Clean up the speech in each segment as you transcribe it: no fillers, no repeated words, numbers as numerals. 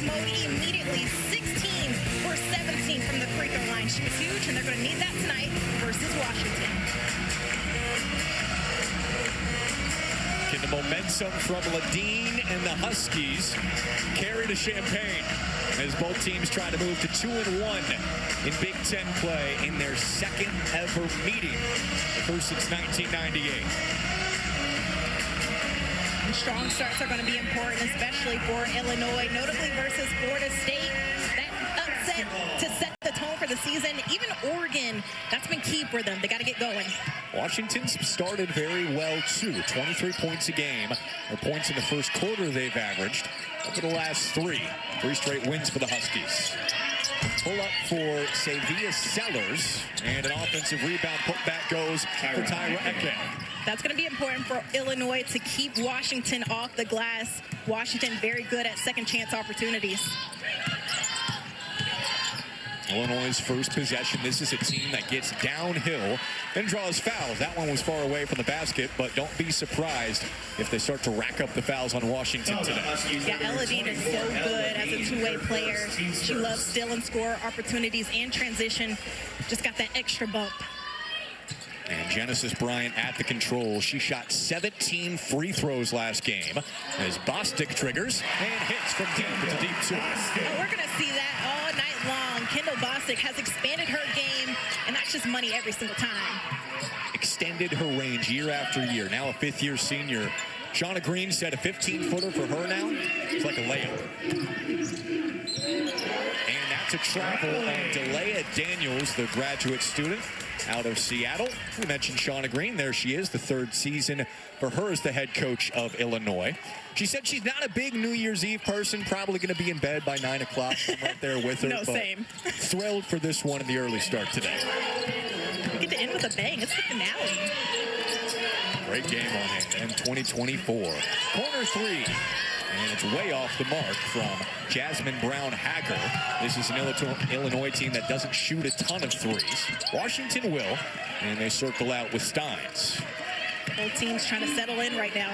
mode immediately. 16 for 17 from the free throw line. She was huge, and they're going to need that tonight versus Washington. Can the momentum from Ladine and the Huskies carry to Champaign as both teams try to move to 2-1 in Big Ten play in their second ever meeting, the first since 1998. And strong starts are going to be important, especially for Illinois, notably versus Florida State. That upset to set the tone for the season. Even Oregon, that's been key for them. They got to get going. Washington's started very well, too. 23 points a game, or points in the first quarter they've averaged over the last three straight wins for the Huskies. Pull up for Sevilla Sellers, and an offensive rebound putback goes for Tyra Eke. That's going to be important for Illinois to keep Washington off the glass. Washington very good at second chance opportunities. Illinois' first possession. This is a team that gets downhill and draws fouls. That one was far away from the basket, but don't be surprised if they start to rack up the fouls on Washington today. Yeah, Eladine is so good as a two-way player. She loves steal and score opportunities and transition. Just got that extra bump. And Genesis Bryant at the control. She shot 17 free throws last game as Bostic triggers and hits from deep. It's a deep two. Oh, we're going to see that all night long. Kendall Bostic has expanded her game, and that's just money every single time. Extended her range year after year. Now a fifth-year senior. Shauna Green said a 15-footer for her now. It's like a layup. And that's a travel on Delea Daniels, the graduate student out of Seattle. We mentioned Shauna Green. There she is, the third season for her as the head coach of Illinois. She said she's not a big New Year's Eve person, probably going to be in bed by 9 o'clock. I'm right there with her. No, same. Thrilled for this one in the early start today. We get to end with a bang. It's the finale. Great game on hand. And 2024. Corner three. And it's way off the mark from Jasmine Brown-Hager. This is an Illinois team that doesn't shoot a ton of threes. Washington will, and they circle out with Steins. Both teams trying to settle in right now.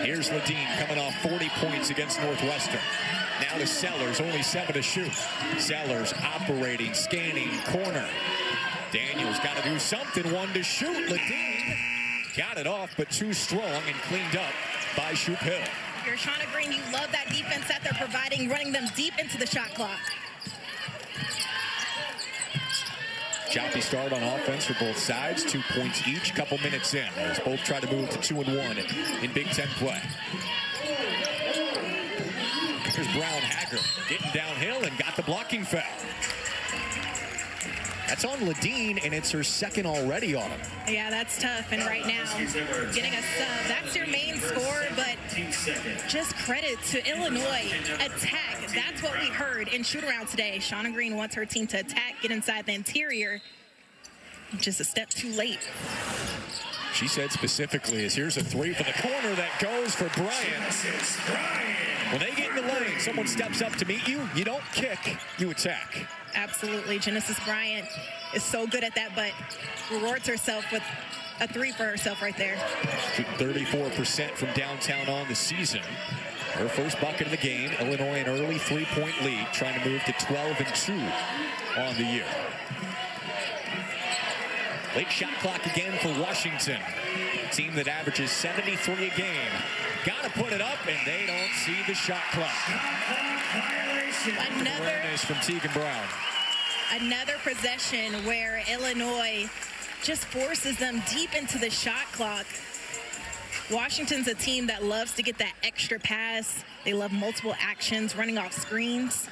Here's Ladine coming off 40 points against Northwestern. Now to Sellers, only 7 to shoot. Sellers operating, scanning, corner. Daniels got to do something, 1 to shoot. Ladine got it off, but too strong and cleaned up by Shoop Hill. You're Shauna Green, you love that defense that they're providing, running them deep into the shot clock. Choppy start on offense for both sides, 2 points each, couple minutes in, as both try to move to 2-1 in Big Ten play. Here's Brown-Hager getting downhill and got the blocking foul. That's on Ladine, and it's her second already on him. Yeah, that's tough. And right now, getting a sub, that's your main score, but just credit to Illinois. Attack, that's what we heard in shoot-around today. Shauna Green wants her team to attack, get inside the interior. Just a step too late. She said specifically, as here's a three from the corner that goes for Bryant. When they get in the lane, someone steps up to meet you. You don't kick, you attack. Absolutely. Genesis Bryant is so good at that, but rewards herself with a three for herself right there. 34% from downtown on the season. Her first bucket of the game. Illinois an early 3-point lead, trying to move to 12-2 on the year. Late shot clock again for Washington. A team that averages 73 a game. Got to put it up, and they don't see the shot clock. Awareness from Tegan Brown. Another possession where Illinois just forces them deep into the shot clock. Washington's a team that loves to get that extra pass. They love multiple actions, running off screens.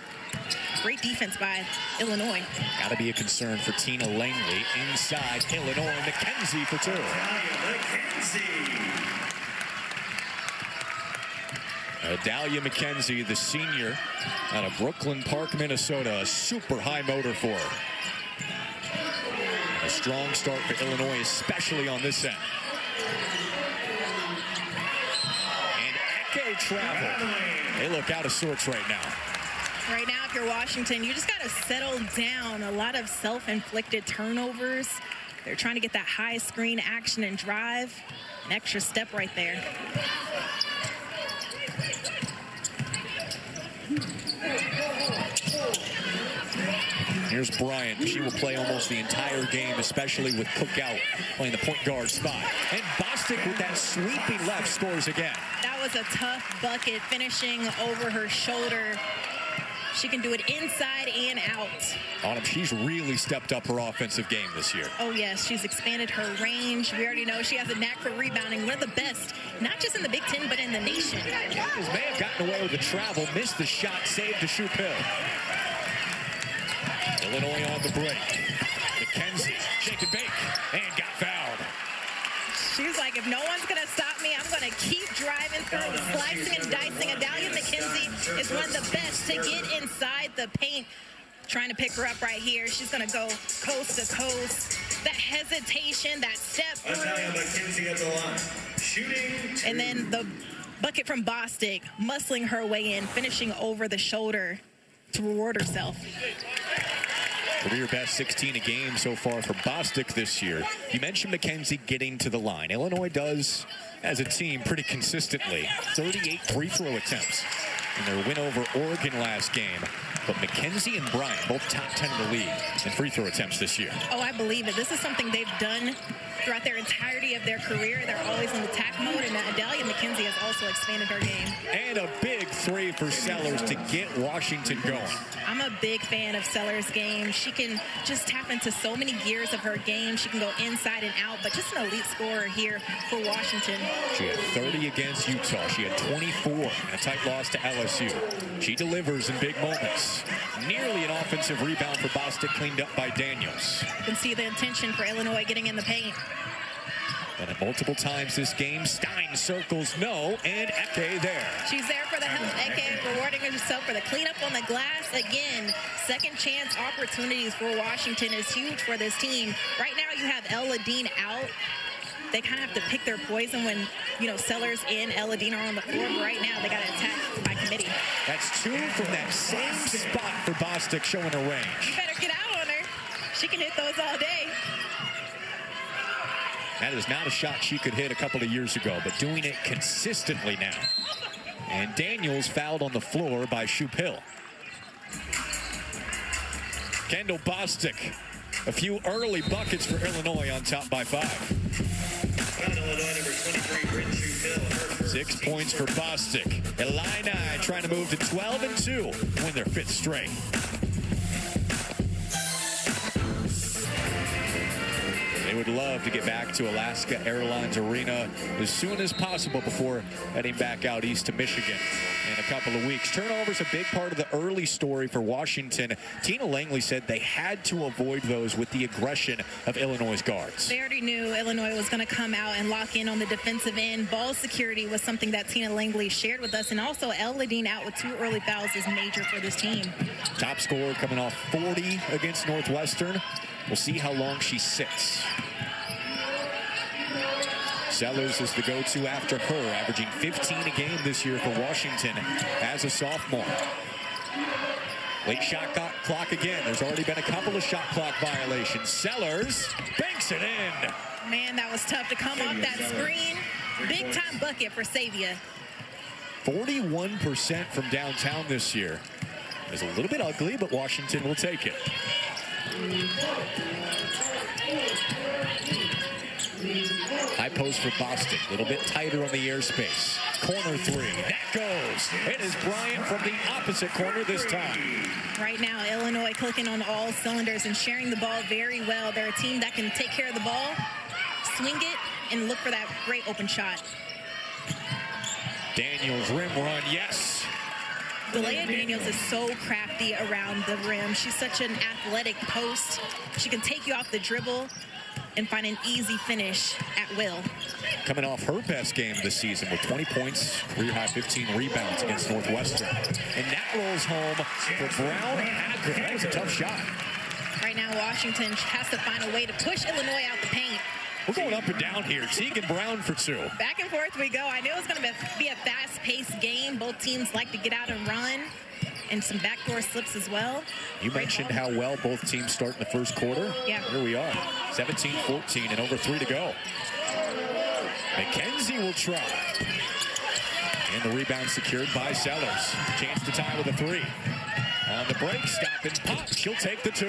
Great defense by Illinois. Got to be a concern for Tina Langley. Inside Illinois, McKenzie for two. Adalia McKenzie, the senior out of Brooklyn Park, Minnesota. A super high motor for her. A strong start for Illinois, especially on this end. And Eke travel. They look out of sorts right now. Right now, if you're Washington, you just got to settle down. A lot of self-inflicted turnovers. They're trying to get that high screen action and drive. An extra step right there. Here's Bryant. She will play almost the entire game, especially with Cook out playing the point guard spot. And Bostic with that sweeping left scores again. That was a tough bucket, finishing over her shoulder. She can do it inside and out. Autumn, she's really stepped up her offensive game this year. Oh, yes. She's expanded her range. We already know she has a knack for rebounding. One of the best, not just in the Big Ten, but in the nation. Daniels may have gotten away with the travel, missed the shot, saved to Shupil. Illinois on the break. McKenzie, shake and bake, and got fouled. She's like, if no one's going to stop me, I'm going to keep driving through, slicing and dicing. Adalia McKenzie is one of the best to get inside the paint. Trying to pick her up right here. She's going to go coast to coast. That hesitation, that step through. Adalia McKenzie at the line. Shooting. And then the bucket from Bostic, muscling her way in, finishing over the shoulder to reward herself. Career best 16 a game so far for Bostic this year. You mentioned McKenzie getting to the line. Illinois does, as a team, pretty consistently. 38 free throw attempts in their win over Oregon last game. But McKenzie and Bryant, both top 10 in the league in free throw attempts this year. Oh, I believe it. This is something they've done throughout their entirety of their career. They're always in attack mode, and Adalia McKenzie has also expanded her game. And a big three for Sellers to get Washington going. I'm a big fan of Sellers' game. She can just tap into so many gears of her game. She can go inside and out, but just an elite scorer here for Washington. She had 30 against Utah. She had 24 in a tight loss to LSU. She delivers in big moments. Nearly an offensive rebound for Bostic, cleaned up by Daniels. You can see the intention for Illinois getting in the paint. And at multiple times this game, Stein circles no, and Eke there. She's there for the help. Eke rewarding herself for the cleanup on the glass. Again, second chance opportunities for Washington is huge for this team. Right now you have Ella Dean out. They kind of have to pick their poison when, you know, Sellers and Ella Dean are on the floor. But right now they got to attack by committee. That's two from that same spot for Bostic, showing her range. You better get out on her. She can hit those all day. That is not a shot she could hit a couple of years ago, but doing it consistently now. And Daniels fouled on the floor by Shupil. Kendall Bostic, a few early buckets for Illinois, on top by 5. Illinois number 23, Bryn Shupil. 6 points for Bostic. Illini trying to move to 12-2, win their 5th straight. They would love to get back to Alaska Airlines Arena as soon as possible before heading back out east to Michigan in a couple of weeks. Turnovers a big part of the early story for Washington. Tina Langley said they had to avoid those with the aggression of Illinois' guards. They already knew Illinois was going to come out and lock in on the defensive end. Ball security was something that Tina Langley shared with us, and also Ella Dean out with 2 early fouls is major for this team. Top scorer coming off 40 against Northwestern. We'll see how long she sits. Sellers is the go-to after her, averaging 15 a game this year for Washington as a sophomore. Late shot clock again. There's already been a couple of shot clock violations. Sellers banks it in. Man, that was tough to come off that screen. Big-time bucket for Savia. 41% from downtown this year. It's a little bit ugly, but Washington will take it. High post for Bostic. A little bit tighter on the airspace. Corner 3. That goes. It is Bryant from the opposite corner this time. Right now, Illinois clicking on all cylinders and sharing the ball very well. They're a team that can take care of the ball, swing it, and look for that great open shot. Daniels rim run, yes. Delia Daniels is so crafty around the rim. She's such an athletic post. She can take you off the dribble and find an easy finish at will. Coming off her best game this season with 20 points, career-high 15 rebounds against Northwestern. And that rolls home for Brown Hacker. That was a tough shot. Right now, Washington has to find a way to push Illinois out the paint. We're going up and down here. Tegan Brown for 2. Back and forth we go. I knew it was going to be a fast-paced game. Both teams like to get out and run, and some backdoor slips as well. You mentioned how well both teams start in the first quarter. Yeah. Here we are, 17-14 and over 3 to go. McKenzie will try. And the rebound secured by Sellers. Chance to tie with a 3. On the break, stop and pop. She'll take the 2.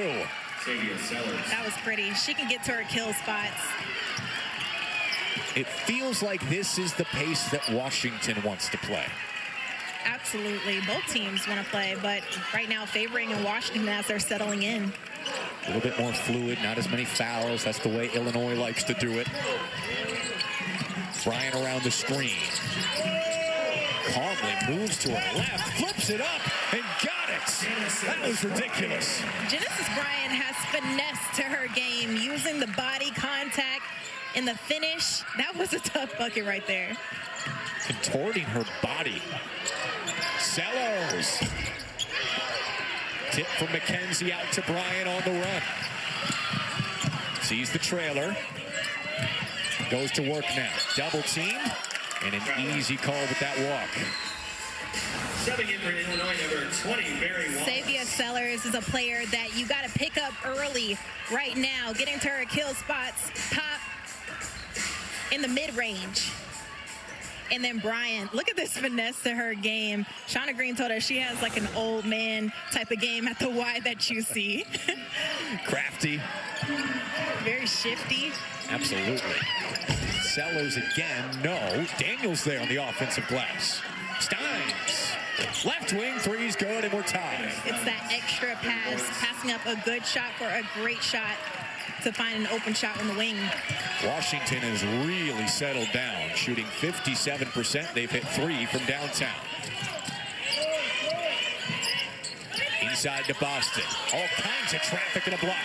Xavier Sellers. That was pretty. She can get to her kill spots. It feels like this is the pace that Washington wants to play. Absolutely. Both teams want to play, but right now favoring in Washington as they're settling in. A little bit more fluid, not as many fouls. That's the way Illinois likes to do it. Bryant around the screen. Calmly moves to her left, flips it up, and got it. That was ridiculous. Genesis Bryant has finesse to her game, using the body contact in the finish. That was a tough bucket right there. Contorting her body. Sellers. Tip from McKenzie out to Bryant on the run. Sees the trailer. Goes to work now. Double team. And an easy call with that walk. Subbing in for Illinois, number 20, Barry Wallace. Xavier Sellers is a player that you got to pick up early right now. Getting to her kill spots. Pop in the mid-range. And then Bryant, look at this finesse to her game. Shauna Green told us she has like an old man type of game at the Y that you see. Crafty. Very shifty. Absolutely. Sellers again, no. Daniels there on the offensive glass. Steins. Left wing, 3's good, and we're tied. It's that extra pass, passing up a good shot for a great shot to find an open shot on the wing. Washington has really settled down, shooting 57%. They've hit 3 from downtown. Inside to Boston. All kinds of traffic in a block.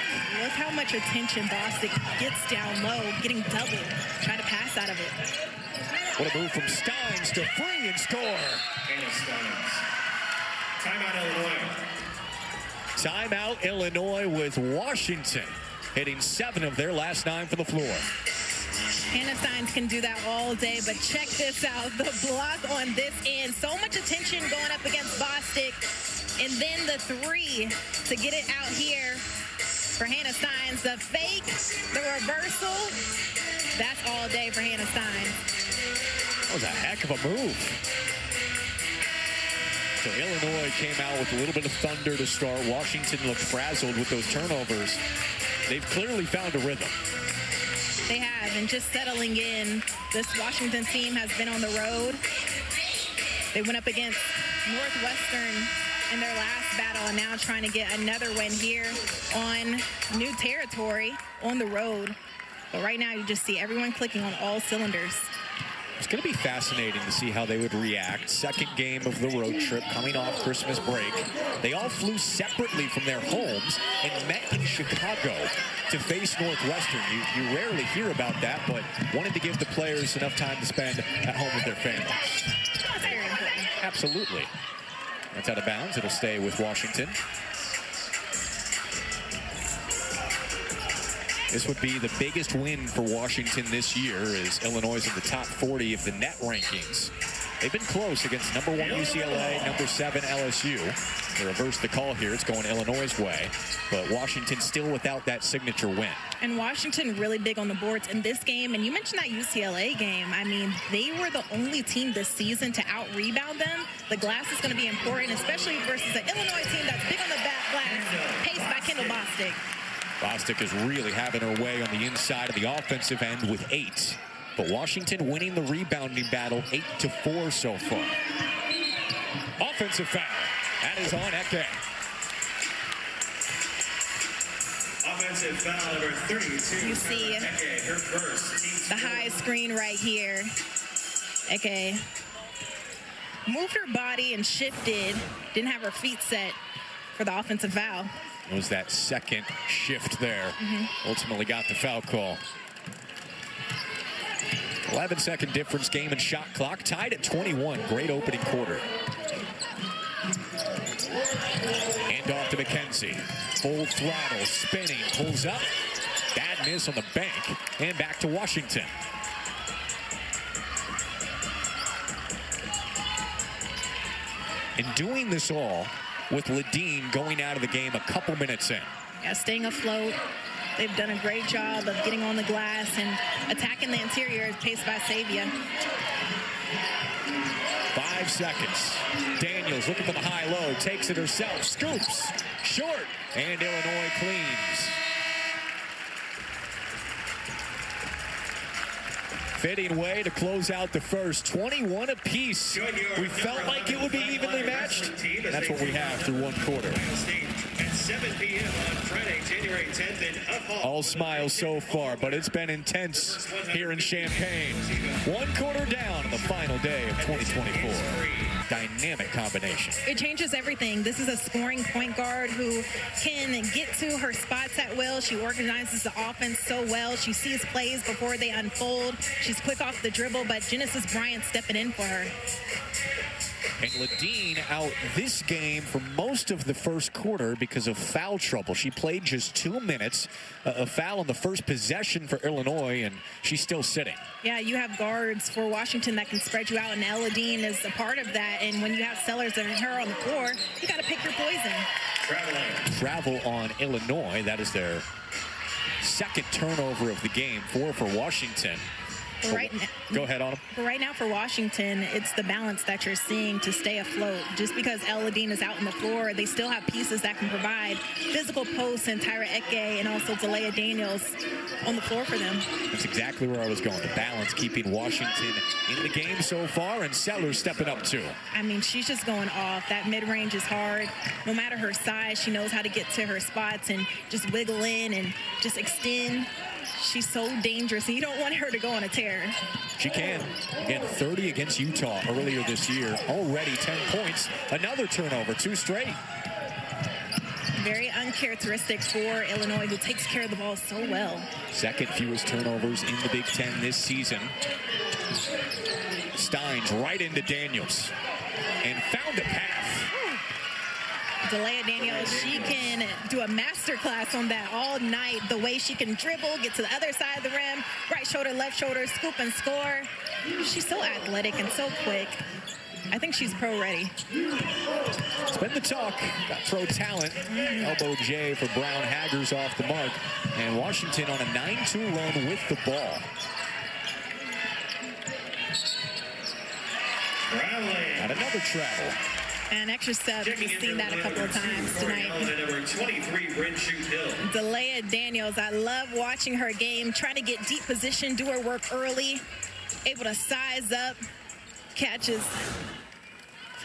Look how much attention Boston gets down low, getting doubled, trying to pass out of it. What a move from Steins to free and score. Hannah Steins. Timeout, Illinois. Timeout, Illinois, with Washington hitting 7 of their last 9 from the floor. Hannah Steins can do that all day, but check this out. The block on this end. So much attention going up against Bostic. And then the 3 to get it out here for Hannah Steins. The fake, the reversal. That's all day for Hannah Steins. That was a heck of a move. So Illinois came out with a little bit of thunder to start. Washington looked frazzled with those turnovers. They've clearly found a rhythm. They have, and just settling in. This Washington team has been on the road. They went up against Northwestern in their last battle and now trying to get another win here on new territory on the road. But right now you just see everyone clicking on all cylinders. It's going to be fascinating to see how they would react. Second game of the road trip coming off Christmas break. They all flew separately from their homes and met in Chicago to face Northwestern. You rarely hear about that, but wanted to give the players enough time to spend at home with their families. That's very important. Absolutely. That's out of bounds. It'll stay with Washington. This would be the biggest win for Washington this year, as Illinois is in the top 40 of the net rankings. They've been close against number 1 UCLA, number 7 LSU. They reversed the call here. It's going Illinois' way, but Washington still without that signature win. And Washington really big on the boards in this game. And you mentioned that UCLA game. I mean, they were the only team this season to out-rebound them. The glass is going to be important, especially versus an Illinois team that's big on the back glass, paced by Kendall Bostic. Bostic is really having her way on the inside of the offensive end with 8. But Washington winning the rebounding battle 8-4 so far. Offensive foul. That is on Eke. Offensive foul number 32. You see Eke, her first. the high screen right here. Eke moved her body and shifted. Didn't have her feet set for the offensive foul. It was that second shift there. Ultimately got the foul call. 11-second difference, game and shot clock. Tied at 21. Great opening quarter. Hand off to McKenzie. Full throttle, spinning, pulls up. Bad miss on the bank. And back to Washington. And doing this all with Ledeen going out of the game a couple minutes in. Yeah, staying afloat, They've done a great job of getting on the glass and attacking the interior, paced by Savia. 5 seconds. Daniels looking for the high-low, takes it herself, scoops, short, and Illinois cleans. Fitting way to close out the first. 21 apiece. We felt like it would be evenly matched. That's what we have through one quarter. At 7 p.m. on Friday, January 10th in Uphall. All smiles so far, but it's been intense here in Champaign. One quarter down on the final day of 2024. Dynamic combination. It changes everything. This is a scoring point guard who can get to her spots at will. She organizes the offense so well. She sees plays before they unfold. She's quick off the dribble, but Genesis Bryant stepping in for her. And Ladine out this game for most of the first quarter because of foul trouble. She played just 2 minutes. A foul on the first possession for Illinois, and she's still sitting. Yeah, you have guards for Washington that can spread you out, and Ladine is a part of that. And when you have Sellers and her on the floor, you got to pick your poison. Travel on Illinois. That is their second turnover of the game, 4 for Washington. Right now, go ahead, Autumn. Right now for Washington, it's the balance that you're seeing to stay afloat. Just because Ladine is out on the floor, they still have pieces that can provide physical posts, and Tyra Eke and also Delia Daniels on the floor for them. That's exactly where I was going. The balance keeping Washington in the game so far, and Sellers stepping up too. I mean, she's just going off. That mid-range is hard. No matter her size, she knows how to get to her spots and just wiggle in and just extend. She's so dangerous, and you don't want her to go on a tear. She can. Again, 30 against Utah earlier this year. Already 10 points. Another turnover, 2 straight. Very uncharacteristic for Illinois, who takes care of the ball so well. Second fewest turnovers in the Big Ten this season. Steins right into Daniels and found a path. Delia Daniels, she can do a master class on that all night. The way she can dribble, get to the other side of the rim, right shoulder, left shoulder, scoop and score. She's so athletic and so quick. I think she's pro ready. It's been the talk. Got pro talent. Elbow J for Brown. Haggers off the mark. And Washington on a 9-2 run with the ball. Got another travel. And extra step, we've seen that a couple of times tonight. Number 23, Bryn Shute-Hill. Delia Daniels, I love watching her game, trying to get deep position, do her work early, able to size up, catches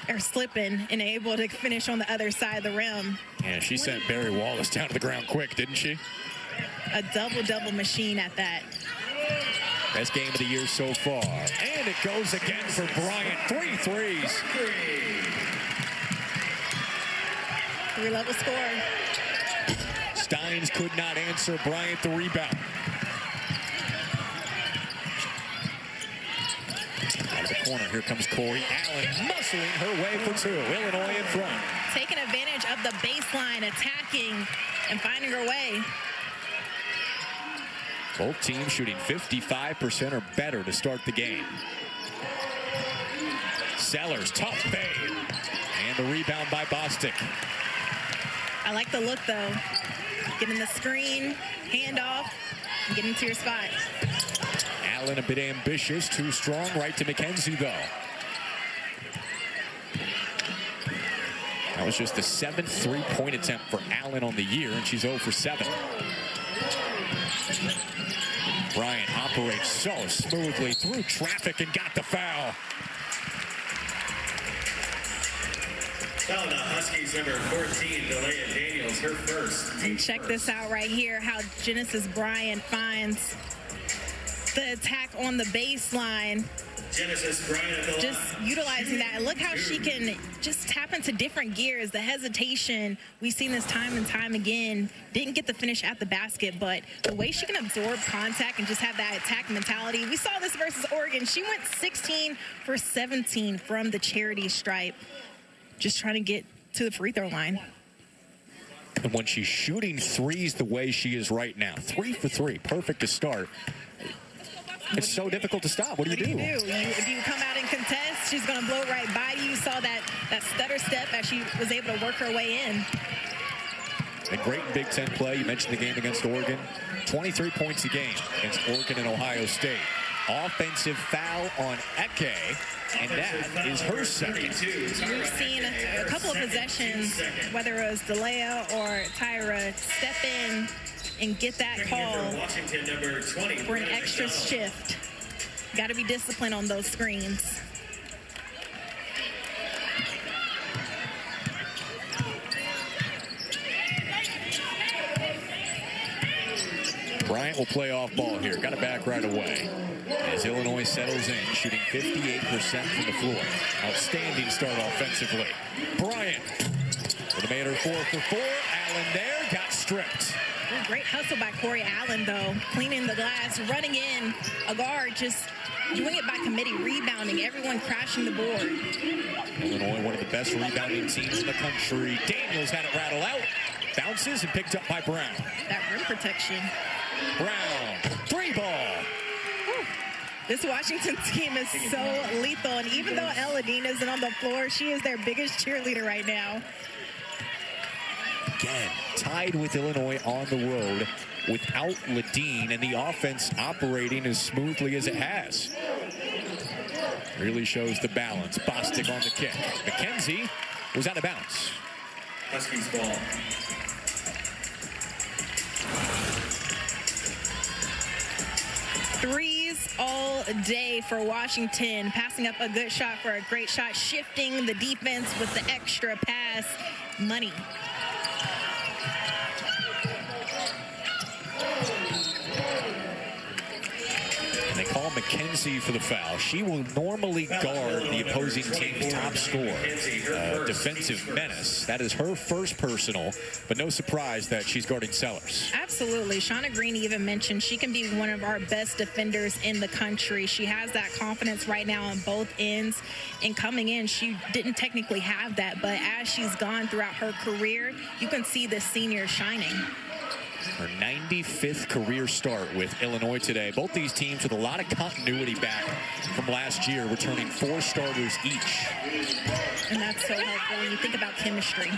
are slipping, and able to finish on the other side of the rim. Yeah, she sent Barry Wallace down to the ground quick, didn't she? A double-double machine at that. Best game of the year so far. And it goes again for Bryant. 3 threes. 3-level score. Steins could not answer. Bryant the rebound. Out of the corner, here comes Corey Allen, muscling her way for 2. Illinois in front. Taking advantage of the baseline, attacking, and finding her way. Both teams shooting 55% or better to start the game. Sellers, tough fade. And the rebound by Bostic. I like the look, though. Getting the screen, handoff, and getting to your spot. Allen a bit ambitious, too strong. Right to McKenzie, though. That was just the 7th three-point attempt for Allen on the year, and she's 0 for 7. Bryant operates so smoothly through traffic and got the foul. Foul the Huskies, number 14, Delia Daniels, her first. And check this out right here, how Genesis Bryant finds the attack on the baseline. Genesis Bryant at the just line. utilizing that. Look how she can just tap into different gears. The hesitation, we've seen this time and time again. Didn't get the finish at the basket, but the way she can absorb contact and just have that attack mentality. We saw this versus Oregon. She went 16 for 17 from the charity stripe, just trying to get to the free throw line. And when she's shooting threes the way she is right now, 3 for 3, perfect to start. It's so difficult to stop. What do you do? If you come out and contest, she's going to blow right by you. You saw that stutter step as she was able to work her way in. And great in Big Ten play. You mentioned the game against Oregon. 23 points a game against Oregon and Ohio State. Offensive foul on Eke, and that is her second. We've seen a couple of possessions, whether it was Delia or Tyra, step in and get that call for an extra shift. Got to be disciplined on those screens. Bryant will play off ball here. Got it back right away. As Illinois settles in, shooting 58% from the floor. Outstanding start offensively. Bryant would have made her 4 for 4. Allen there, got stripped. Great hustle by Corey Allen, though. Cleaning the glass, running in. A guard just doing it by committee, rebounding. Everyone crashing the board. Illinois, one of the best rebounding teams in the country. Daniels had it rattle out. Bounces and picked up by Brown. That rim protection. Brown, 3 ball. Whew. This Washington team is so lethal, and even though Eladine isn't on the floor, she is their biggest cheerleader right now. Again, tied with Illinois on the road without Ladine, and the offense operating as smoothly as it has. Really shows the balance. Bostic on the kick. McKenzie was out of bounds. Huskies ball. Threes all day for Washington. Passing up a good shot for a great shot. Shifting the defense with the extra pass. Money. And they call McKenzie for the foul. She will normally guard the opposing team's top scorer, defensive menace. That is her first personal, but no surprise that she's guarding Sellers. Absolutely. Shauna Green even mentioned she can be one of our best defenders in the country. She has that confidence right now on both ends. And coming in, she didn't technically have that, but as she's gone throughout her career, you can see the senior shining. Her 95th career start with Illinois today. Both these teams with a lot of continuity back from last year, returning 4 starters each. And that's so helpful when you think about chemistry.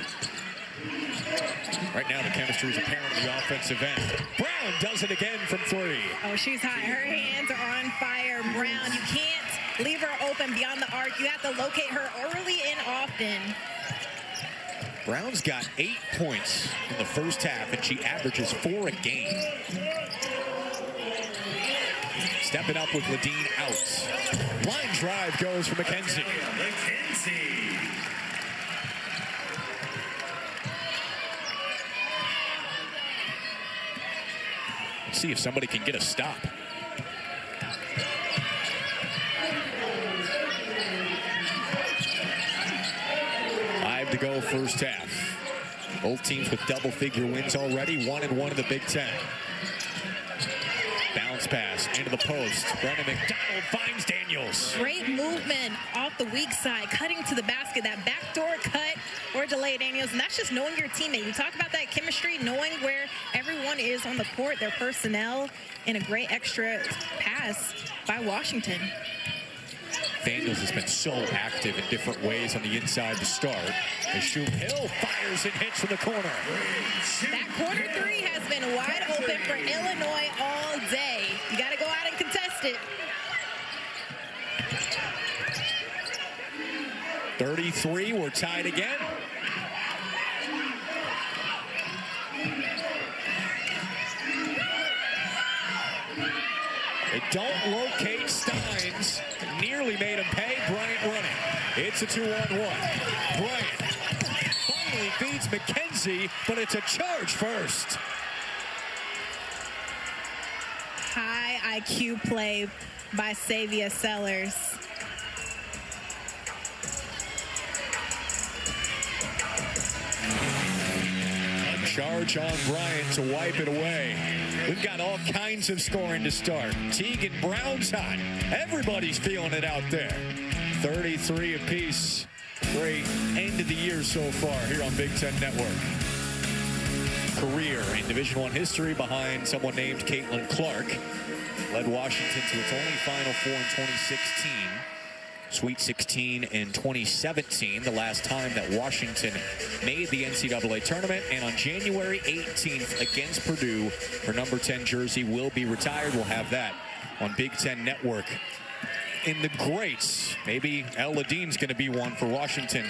Right now, the chemistry is apparent on the offensive end. Brown does it again from 3. Oh, she's hot. Her hands are on fire. Brown, you can't leave her open beyond the arc. You have to locate her early and often. Brown's got 8 points in the first half, and she averages 4 a game. Stepping up with Ladine out. Line drive goes for McKenzie. Let's see if somebody can get a stop. To go first half. Both teams with double-figure wins already, 1-1 in the Big Ten. Bounce pass into the post. Brennan McDonald finds Daniels. Great movement off the weak side, cutting to the basket. That backdoor cut or delay, Daniels, and that's just knowing your teammate. You talk about that chemistry, knowing where everyone is on the court, their personnel, and a great extra pass by Washington. Daniels has been so active in different ways on the inside to start. As Shum Hill fires and hits from the corner. That corner 3 has been wide open for Illinois all day. You got to go out and contest it. 33, we're tied again. They don't locate Steins. Nearly made him pay. Bryant running. It's a 2-on-1. Bryant finally feeds McKenzie, but it's a charge first. High IQ play by Savia Sellers. A charge on Bryant to wipe it away. We've got all kinds of scoring to start. Teagan Brown's hot. Everybody's feeling it out there. 33 apiece. Great end of the year so far here on Big Ten Network. Career in Division I history behind someone named Caitlin Clark. Led Washington to its only Final Four in 2016. Sweet 16 in 2017, the last time that Washington made the NCAA tournament. And on January 18th against Purdue, her number 10 jersey will be retired. We'll have that on Big Ten Network. In the greats, maybe Ella Dean's going to be one for Washington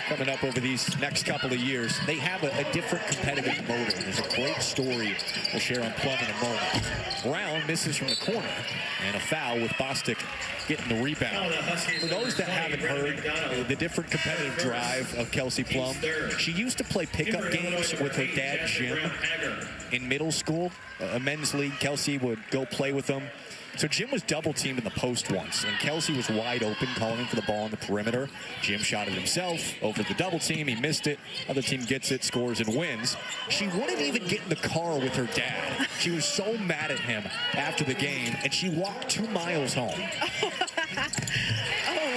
coming up over these next couple of years. They have a different competitive motive. There's a great story we'll share on Plum in a moment. Brown misses from the corner, and a foul with Bostic getting the rebound. For those that haven't heard the different competitive drive of Kelsey Plum, she used to play pickup games with her dad, Jim, in middle school. A men's league, Kelsey would go play with them. So Jim was double-teamed in the post once, and Kelsey was wide open, calling for the ball on the perimeter. Jim shot it himself over the double team. He missed it. Other team gets it, scores, and wins. She wouldn't even get in the car with her dad. She was so mad at him after the game, and she walked 2 miles home. Oh,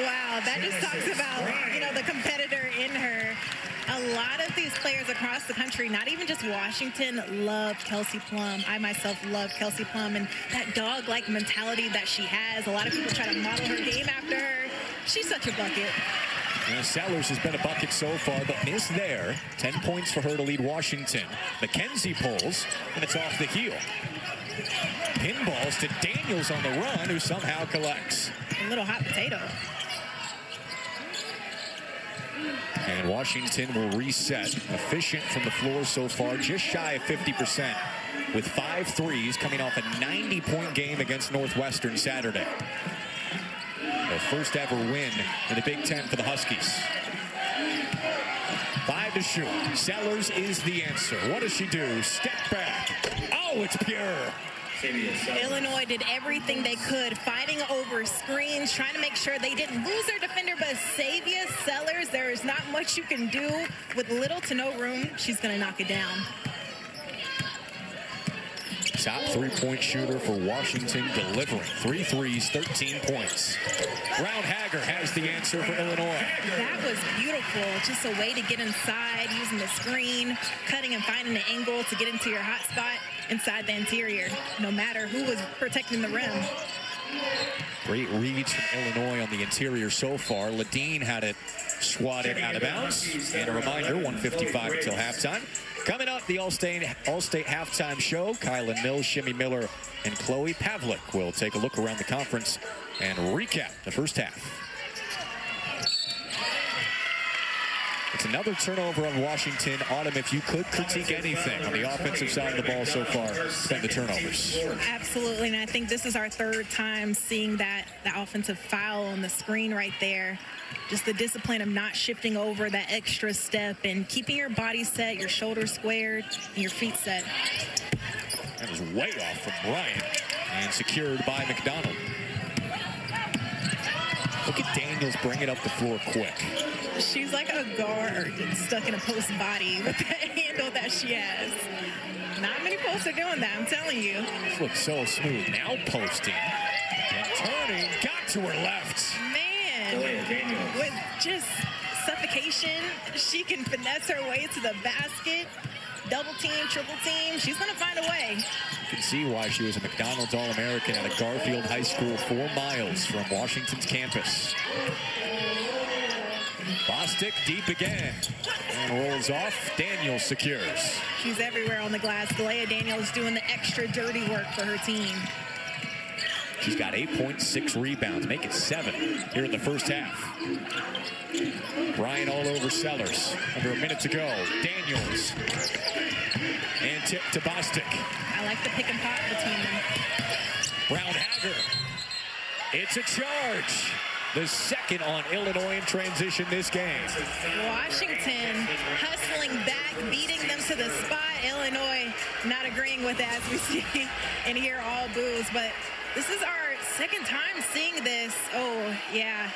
wow. That just talks about, you know, the competitor in her. A lot of these players across the country, not even just Washington, love Kelsey Plum. I myself love Kelsey Plum, and that dog-like mentality that she has. A lot of people try to model her game after her. She's such a bucket. Yeah, Sellers has been a bucket so far, but missed there. 10 points for her to lead Washington. McKenzie pulls, and it's off the heel. Pinballs to Daniels on the run, who somehow collects. A little hot potato. And Washington will reset. Efficient from the floor so far, just shy of 50%, with 5 threes coming off a 90-point game against Northwestern Saturday. Their first ever win in the Big Ten for the Huskies. 5 to shoot. Sellers is the answer. What does she do? Step back. Oh, it's pure. Illinois did everything they could, fighting over screens, trying to make sure they didn't lose their defender, but Savia Sellers, there is not much you can do with little to no room. She's going to knock it down. Top 3-point shooter for Washington, delivering 3 threes, 13 points. Brown Hager has the answer for Illinois. That was beautiful. Just a way to get inside, using the screen, cutting and finding an angle to get into your hot spot inside the interior, no matter who was protecting the rim. Great reads from Illinois on the interior so far. Ledeen had it swatted out of bounds. And a reminder, 1:55 until halftime. Coming up, the All-State halftime show. Kylan Mills, Shimmy Miller, and Chloe Pavlik will take a look around the conference and recap the first half. It's another turnover on Washington. Autumn, if you could critique anything on the offensive side of the ball so far, it's been the turnovers. Absolutely, and I think this is our 3rd time seeing the offensive foul on the screen right there. Just the discipline of not shifting over that extra step and keeping your body set, your shoulders squared, and your feet set. That was way off from Bryant and secured by McDonald. Look at Daniels bring it up the floor quick. She's like a guard stuck in a post body with the handle that she has. Not many posts are doing that, I'm telling you. This looks so smooth. Now posting and turning, got to her left. Man, with just suffocation, she can finesse her way to the basket. Double team, triple team, she's going to find a way. You can see why she was a McDonald's All-American at a Garfield High School 4 miles from Washington's campus. Bostic deep again and rolls off. Daniels secures. She's everywhere on the glass. Delia Daniels doing the extra dirty work for her team. She's got 8 points, 6 rebounds, make it 7 here in the first half. Bryant all over Sellers. Under a minute to go. Daniels. And tip to Bostic. I like the pick and pop between them. Brown Hager. It's a charge. The second on Illinois in transition this game. Washington hustling back, beating them to the spot. Illinois not agreeing with it as we see and hear all boos. But this is our 2nd time seeing this. Oh, yeah.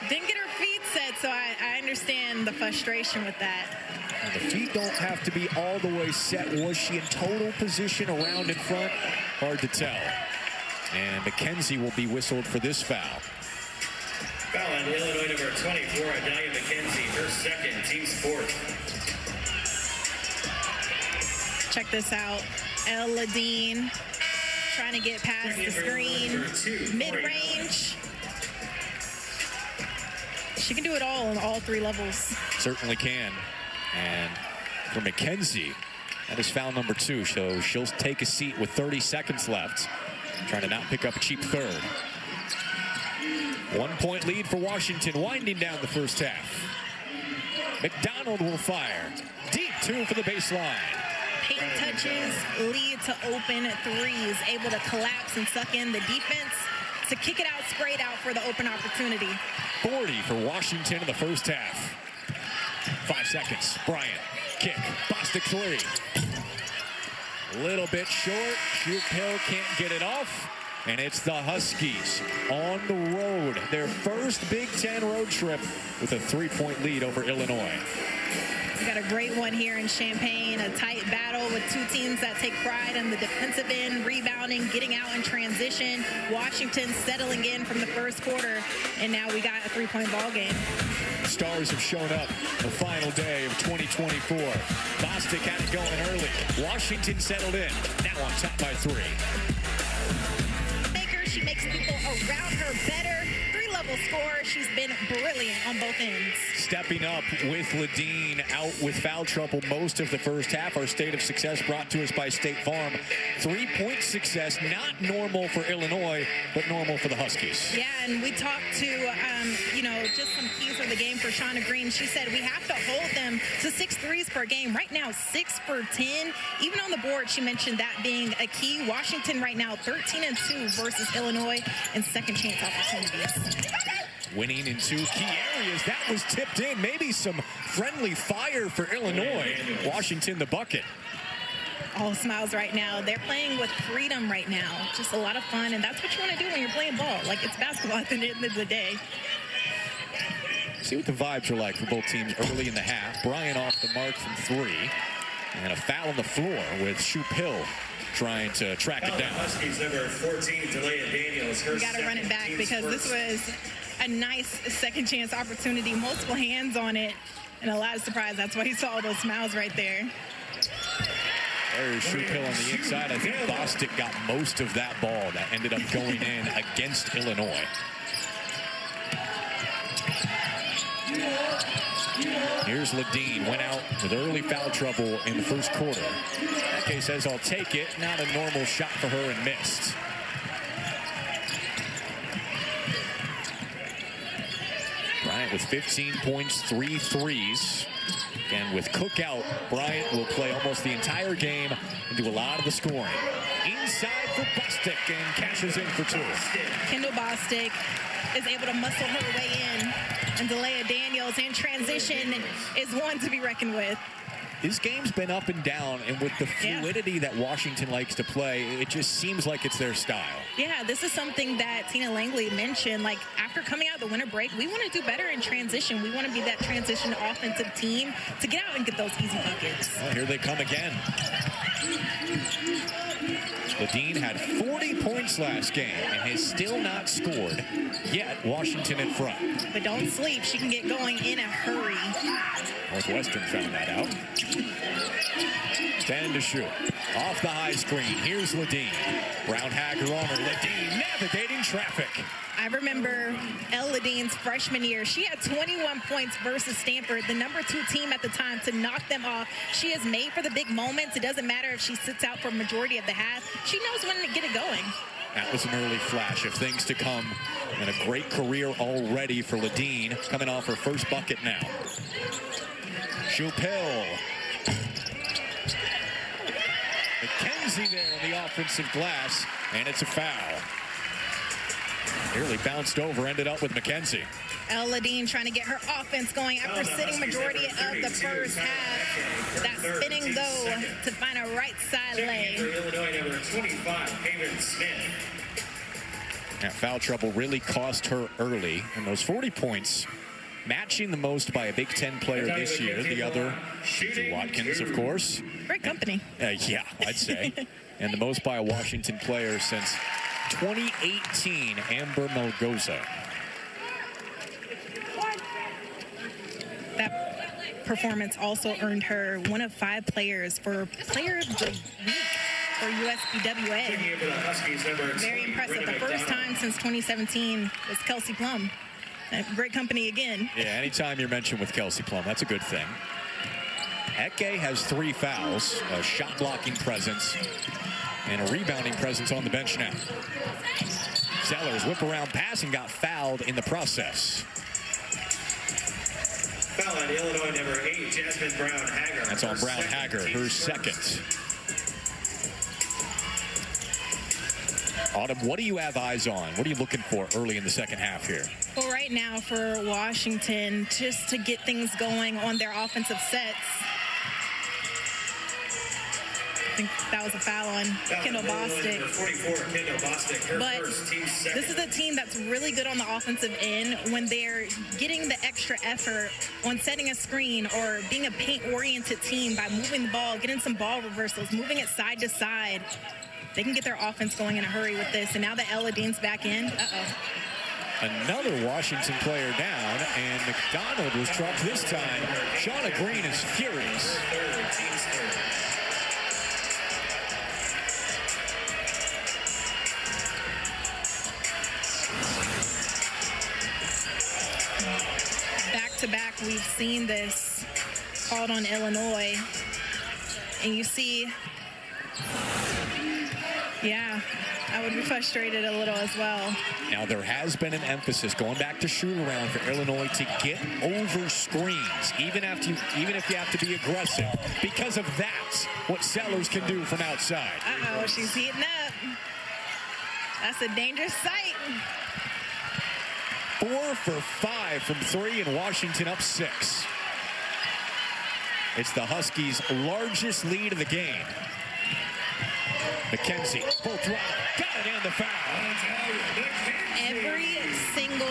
Didn't get her feet set, so I understand the frustration with that. And the feet don't have to be all the way set. Was she in total position around in front? Hard to tell. And McKenzie will be whistled for this foul. Foul on Illinois number 24, Adalia McKenzie, her 2nd, team's 4th. Check this out. Ella Dean trying to get past the screen. Mid-range. She can do it all on all three levels. Certainly can. And for Mackenzie, that is foul number 2. So she'll take a seat with 30 seconds left, trying to not pick up a cheap third. 1-point lead for Washington, winding down the first half. McDonald will fire. Deep 2 for the baseline. Peyton touches, lead to open threes, able to collapse and suck in the defense to kick it out, sprayed out for the open opportunity. 40 for Washington in the first half. 5 seconds. Bryant, kick, Bostic 3. A little bit short. Shoup Hill can't get it off. And it's the Huskies on the road. Their first Big Ten road trip with a 3-point lead over Illinois. We got a great one here in Champaign, a tight battle with two teams that take pride in the defensive end, rebounding, getting out in transition. Washington settling in from the first quarter, and now we got a 3-point ball game. Stars have shown up the final day of 2024. Bostic had it going early. Washington settled in, now on top by 3. She makes people around her better. 3-level scorer. She's been brilliant on both ends. Stepping up with Ladine out with foul trouble most of the first half. Our state of success brought to us by State Farm. 3-point success, not normal for Illinois, but normal for the Huskies. Yeah, and we talked to, just some keys for the game for Shauna Green. She said we have to hold them to 6 threes per game. Right now, 6 for 10. Even on the board, she mentioned that being a key. Washington right now, 13-2 versus Illinois in second chance opportunities. Winning in 2 key areas. That was tipped in. Maybe some friendly fire for Illinois. Washington the bucket. All smiles right now. They're playing with freedom right now. Just a lot of fun, and that's what you want to do when you're playing ball. Like, it's basketball at the end of the day. See what the vibes are like for both teams early in the half. Bryant off the mark from 3. And a foul on the floor with Shoup Hill trying to track it down. Huskies number 14, Delia Daniels. We got to run it back because this was a nice second chance opportunity. Multiple hands on it, and a lot of surprise. That's why you saw all those smiles right there. There's Shoup Hill on the inside. I think Bostic got most of that ball that ended up going in against Illinois. Here's Ladine, went out with early foul trouble in the first quarter. Eke says, I'll take it. Not a normal shot for her and missed. Bryant with 15 points, 3 threes. And with Cook out, Bryant will play almost the entire game and do a lot of the scoring. Inside for Bostic and cashes in for 2. Kendall Bostic is able to muscle her way in. And Delia Daniels in transition is one to be reckoned with. This game's been up and down, and with the fluidity that Washington likes to play, it just seems like it's their style. Yeah, this is something that Tina Langley mentioned. Like, after coming out of the winter break, we want to do better in transition. We want to be that transition offensive team to get out and get those easy buckets. Well, here they come again. Ladine had 40 points last game and has still not scored, yet Washington in front. But don't sleep. She can get going in a hurry. Northwestern found that out. 10 to shoot. Off the high screen. Here's Ladine. Brown Hager on her. Ladine navigating traffic. I remember Elle Ladine's freshman year. She had 21 points versus Stanford, the number 2 team at the time, to knock them off. She is made for the big moments. It doesn't matter if she sits out for a majority of the half. She knows when to get it going. That was an early flash of things to come, and a great career already for Ladine, coming off her first bucket now. Shoup Hill. Mackenzie there on the offensive glass, and it's a foul. Nearly bounced over, ended up with Mackenzie. Elle Ladine trying to get her offense going after sitting majority of the first half. That spinning go to find a right side lane. Illinois number 25, Haven Smith. That foul trouble really cost her early, and those 40 points matching the most by a Big Ten player this year. The other, Andrew Watkins, of course. Great company. Yeah, I'd say. And the most by a Washington player since 2018, Amber Melgoza. That performance also earned her one of 5 players for Player of the Week for USBWA. Very impressive. The first time since 2017 was Kelsey Plum. Great company again. Yeah, anytime you're mentioned with Kelsey Plum, that's a good thing. Eke has 3 fouls, a shot blocking presence, and a rebounding presence on the bench now. Sellers whip around pass and got fouled in the process. Foul on Illinois number 8, Jasmine Brown-Hager. That's on Brown-Hager, her second. Autumn, what do you have eyes on? What are you looking for early in the second half here? Well, right now for Washington, just to get things going on their offensive sets. I think that was a foul on Kendall Bostic. 44, Kendall Bostic, her But first, team second. this is a team that's really good on the offensive end when they're getting the extra effort on setting a screen or being a paint-oriented team by moving the ball, getting some ball reversals, moving it side to side. They can get their offense going in a hurry with this. And now that Ella Dean's back in, Another Washington player down, and McDonald was trucked this time. Shauna Green is furious. Back-to-back, we've seen this called on Illinois. And you see, yeah, I would be frustrated a little as well. Now, there has been an emphasis going back to shoot around for Illinois to get over screens, even if you have to be aggressive. Because of that, what Sellers can do from outside. Uh-oh, she's heating up. That's a dangerous sight. 4 for 5 from 3, and Washington up 6. It's the Huskies' largest lead of the game. McKenzie, full throttle, got it and the foul. Every single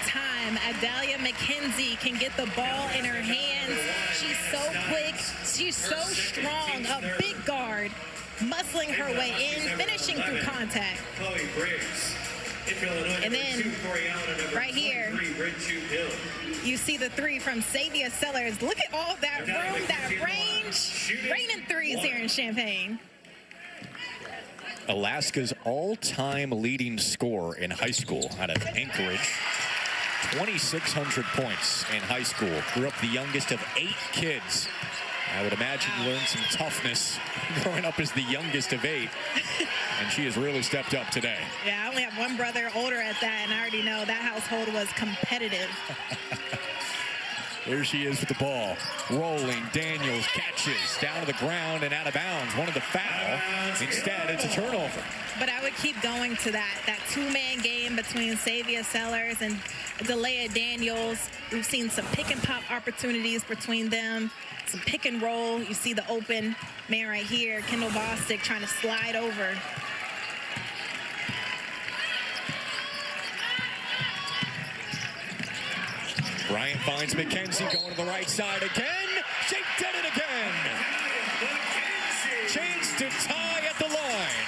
time Adalia McKenzie can get the ball in her hands, she's so quick, she's so strong, a big guard, muscling her way in, finishing through contact. Chloe Briggs. And then, right here, you see the 3 from Savia Sellers. Look at all that room, that range. Raining threes here in Champaign. Alaska's all-time leading scorer in high school out of Anchorage. 2,600 points in high school. Grew up the youngest of 8 kids. I would imagine you learned some toughness growing up as the youngest of 8. And she has really stepped up today. Yeah, I only have one brother older at that, and I already know that household was competitive. There she is with the ball. Rolling, Daniels catches down to the ground and out of bounds. Wanted the foul. Instead, it's a turnover. But I would keep going to that two-man game between Savia Sellers and Delia Daniels. We've seen some pick and pop opportunities between them, some pick and roll. You see the open man right here, Kendall Bostic trying to slide over. Bryant finds McKenzie going to the right side again. She did it again. Chance to tie at the line.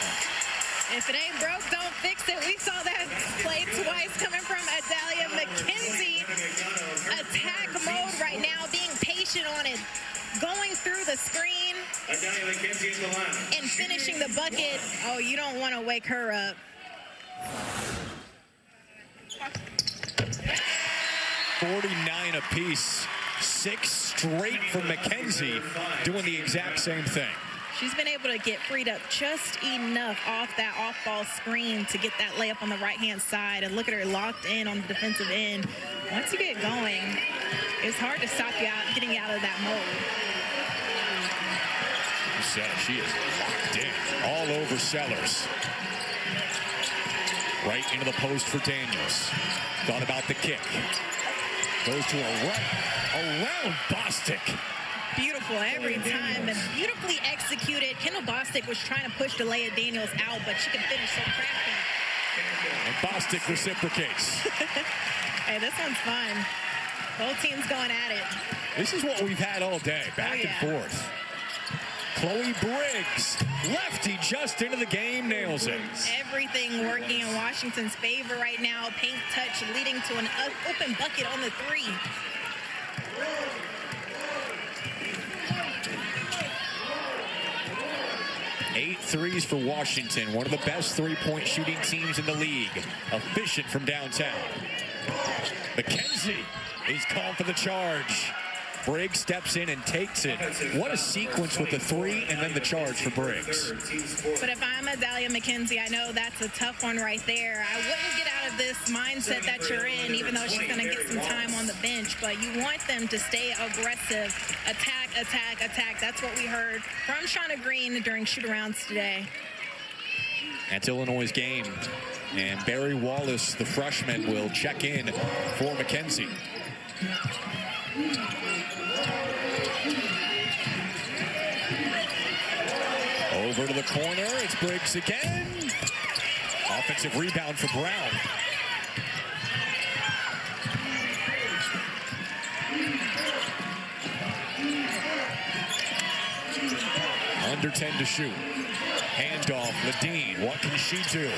If it ain't broke, don't fix it. We saw that play twice coming from Adalia McKenzie. Attack mode right now, being patient on it, going through the screen and finishing the bucket. Oh, you don't want to wake her up. $49 apiece. 6 straight from McKenzie, doing the exact same thing. She's been able to get freed up just enough off that off-ball screen to get that layup on the right-hand side. And look at her locked in on the defensive end. Once you get going, it's hard to stop you out, getting out of that mode. You said it. She is locked in all over Sellers. Right into the post for Daniels. Thought about the kick. Goes to a right, around Bostic. Beautiful every time and beautifully executed. Kendall Bostic was trying to push Delia Daniels out, but she can finish so crafty. And Bostic reciprocates. Hey, this one's fun. Both teams going at it. This is what we've had all day, back and forth. Chloe Briggs, lefty just into the game, nails it. Everything working in Washington's favor right now. Paint touch leading to an open bucket on the 3. Eight threes for Washington, one of the best three-point shooting teams in the league. Efficient from downtown. McKenzie, he's called for the charge. Briggs steps in and takes it. What a sequence with the three and then the charge for Briggs. But if I'm Adalia McKenzie, I know that's a tough one right there. I wouldn't get out of this mindset that you're in, even though she's going to get some time on the bench. But you want them to stay aggressive, attack, attack, attack. That's what we heard from Shauna Green during shoot-arounds today. That's Illinois' game. And Barry Wallace, the freshman, will check in for McKenzie. Over to the corner, it's Briggs again. Offensive rebound for Brown. Under 10 to shoot. Handoff, Ladine, what can she do?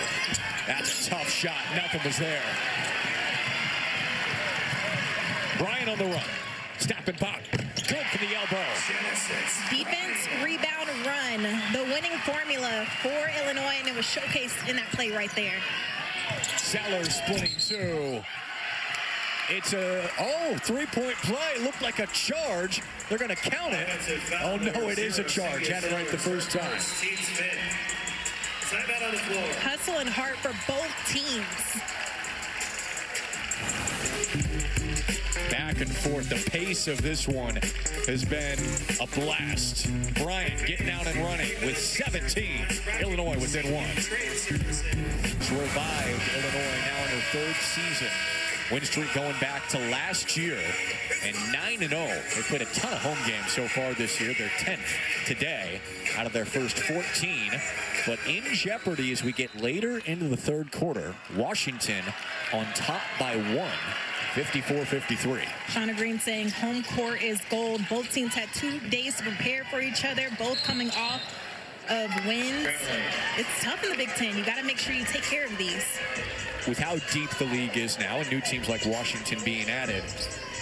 That's a tough shot, nothing was there. Bryan on the run. Snapping back. Good for the elbow. Defense, rebound, run. The winning formula for Illinois, and it was showcased in that play right there. Sellers splitting two. It's a, three-point play. Looked like a charge. They're going to count it. Oh, no, it is a charge. Had it right the first time. Hustle and heart for both teams. Back and forth. The pace of this one has been a blast. Bryant getting out and running with 17. Illinois within one. It's revived Illinois now in her third season. Win streak going back to last year. And 9-0. They played a ton of home games so far this year. They're 10th today out of their first 14. But in jeopardy as we get later into the third quarter. Washington on top by one. 54-53. Shauna Green saying home court is gold. Both teams had 2 days to prepare for each other, both coming off of wins. It's tough in the Big Ten. You got to make sure you take care of these. With how deep the league is now and new teams like Washington being added,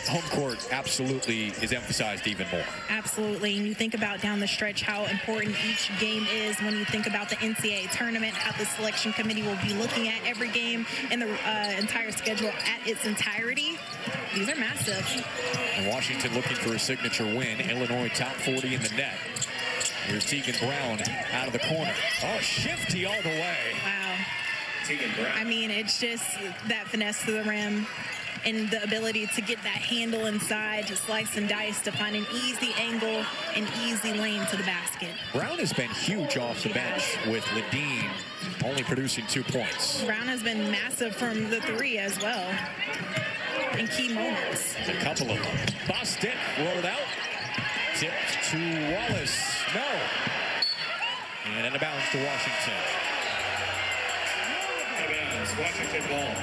home court absolutely is emphasized even more. Absolutely. And you think about down the stretch how important each game is when you think about the NCAA tournament, how the selection committee will be looking at every game and the entire schedule at its entirety. These are massive. And Washington looking for a signature win. Illinois top 40 in the net. Here's Tegan Brown out of the corner. Oh, shifty all the way. Wow. I mean, it's just that finesse to the rim and the ability to get that handle inside, to slice and dice, to find an easy angle, an easy lane to the basket. Brown has been huge off the bench with Ladine only producing 2 points. Brown has been massive from the three as well in key moments. A couple of them. Bostic rolled out. Tipped to Wallace. No. And out of bounds to Washington. Out of bounds, Washington ball.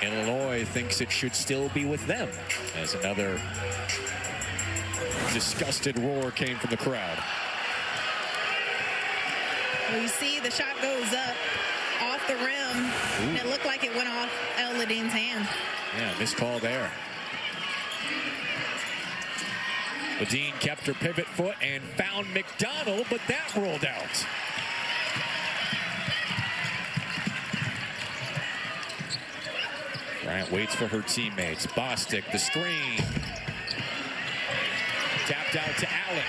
Illinois thinks it should still be with them as another disgusted roar came from the crowd. Well, you see the shot goes up off the rim, and it looked like it went off Ladine's hand. Yeah, missed call there. Ladine kept her pivot foot and found McDonald, but that rolled out. Bryant waits for her teammates. Bostic, the screen. Tapped out to Allen.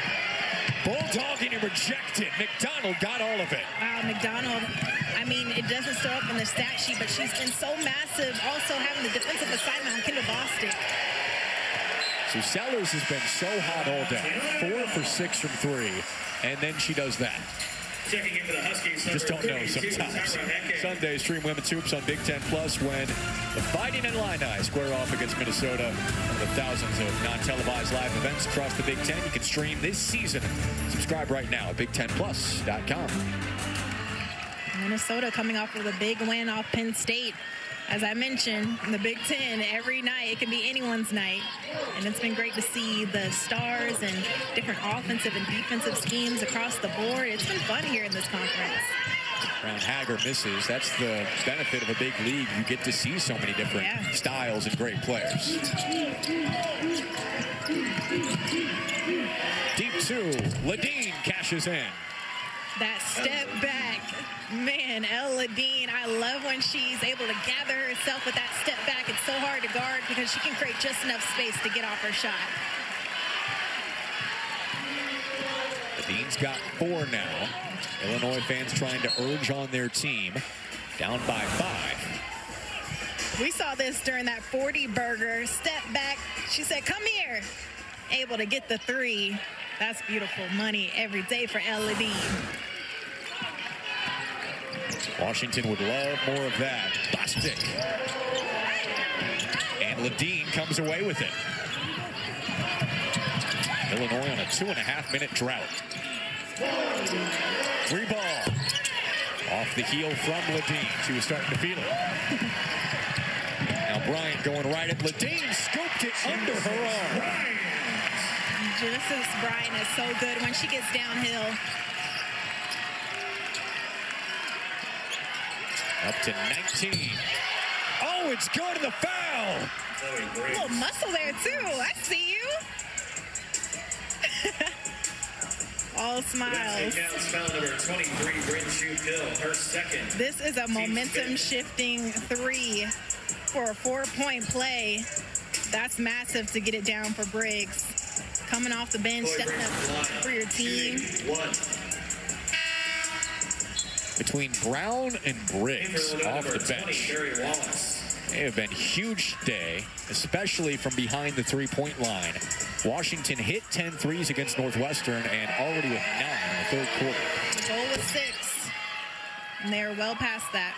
Bulldogging and rejected. McDonald got all of it. Wow, McDonald, I mean, it doesn't show up in the stat sheet, but she's been so massive, also having the defensive assignment on Kendall Bostic. So Sellers has been so hot all day. 4 for 6 from 3, and then she does that. Checking into the Huskies. Just don't know sometimes. Sunday, stream Women's Hoops on Big Ten Plus when the Fighting Illini square off against Minnesota. One of the thousands of non-televised live events across the Big Ten you can stream this season. Subscribe right now at BigTenPlus.com. Minnesota coming off with a big win off Penn State. As I mentioned, in the Big Ten, every night, it can be anyone's night. And it's been great to see the stars and different offensive and defensive schemes across the board. It's been fun here in this conference. Brown Hager misses. That's the benefit of a big league. You get to see so many different styles and great players. Deep 2. Ladine cashes in. That step back, man, Ella Dean, I love when she's able to gather herself with that step back. It's so hard to guard because she can create just enough space to get off her shot. Dean's got 4 now. Illinois fans trying to urge on their team. Down by 5. We saw this during that 40 burger. Step back. She said, come here. Able to get the 3. That's beautiful money every day for Ella Dean. Washington would love more of that. Bostic. And Ledeen comes away with it. Illinois on a 2.5-minute drought. 3 ball. Off the heel from Ledeen. She was starting to feel it. Now Bryant going right at Ledeen. Scooped it under her arm. Genesis Bryant is so good when she gets downhill. Up to 19. Oh, it's good, the foul. A little muscle there, too. I see you. All smiles. Foul number 23, Bryn Hill, her second. This is a momentum-shifting 3 for a 4-point play. That's massive to get it down for Briggs. Coming off the bench, stepping up for your team. Between Brown and Briggs off the bench, they have been huge today, especially from behind the 3-point line. Washington hit 10 threes against Northwestern and already with 9 in the 3rd quarter. The goal was 6, and they're well past that.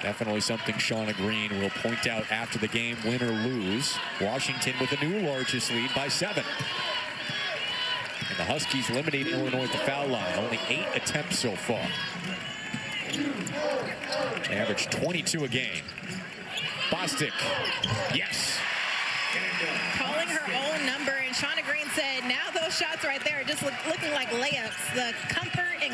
Definitely something Shauna Green will point out after the game, win or lose. Washington with the new largest lead by 7. And the Huskies limiting Illinois at the foul line. Only 8 attempts so far. They average 22 a game. Bostic. Yes. Calling her own number, and Shauna Green said, now those shots right there are just looking like layups. The comfort and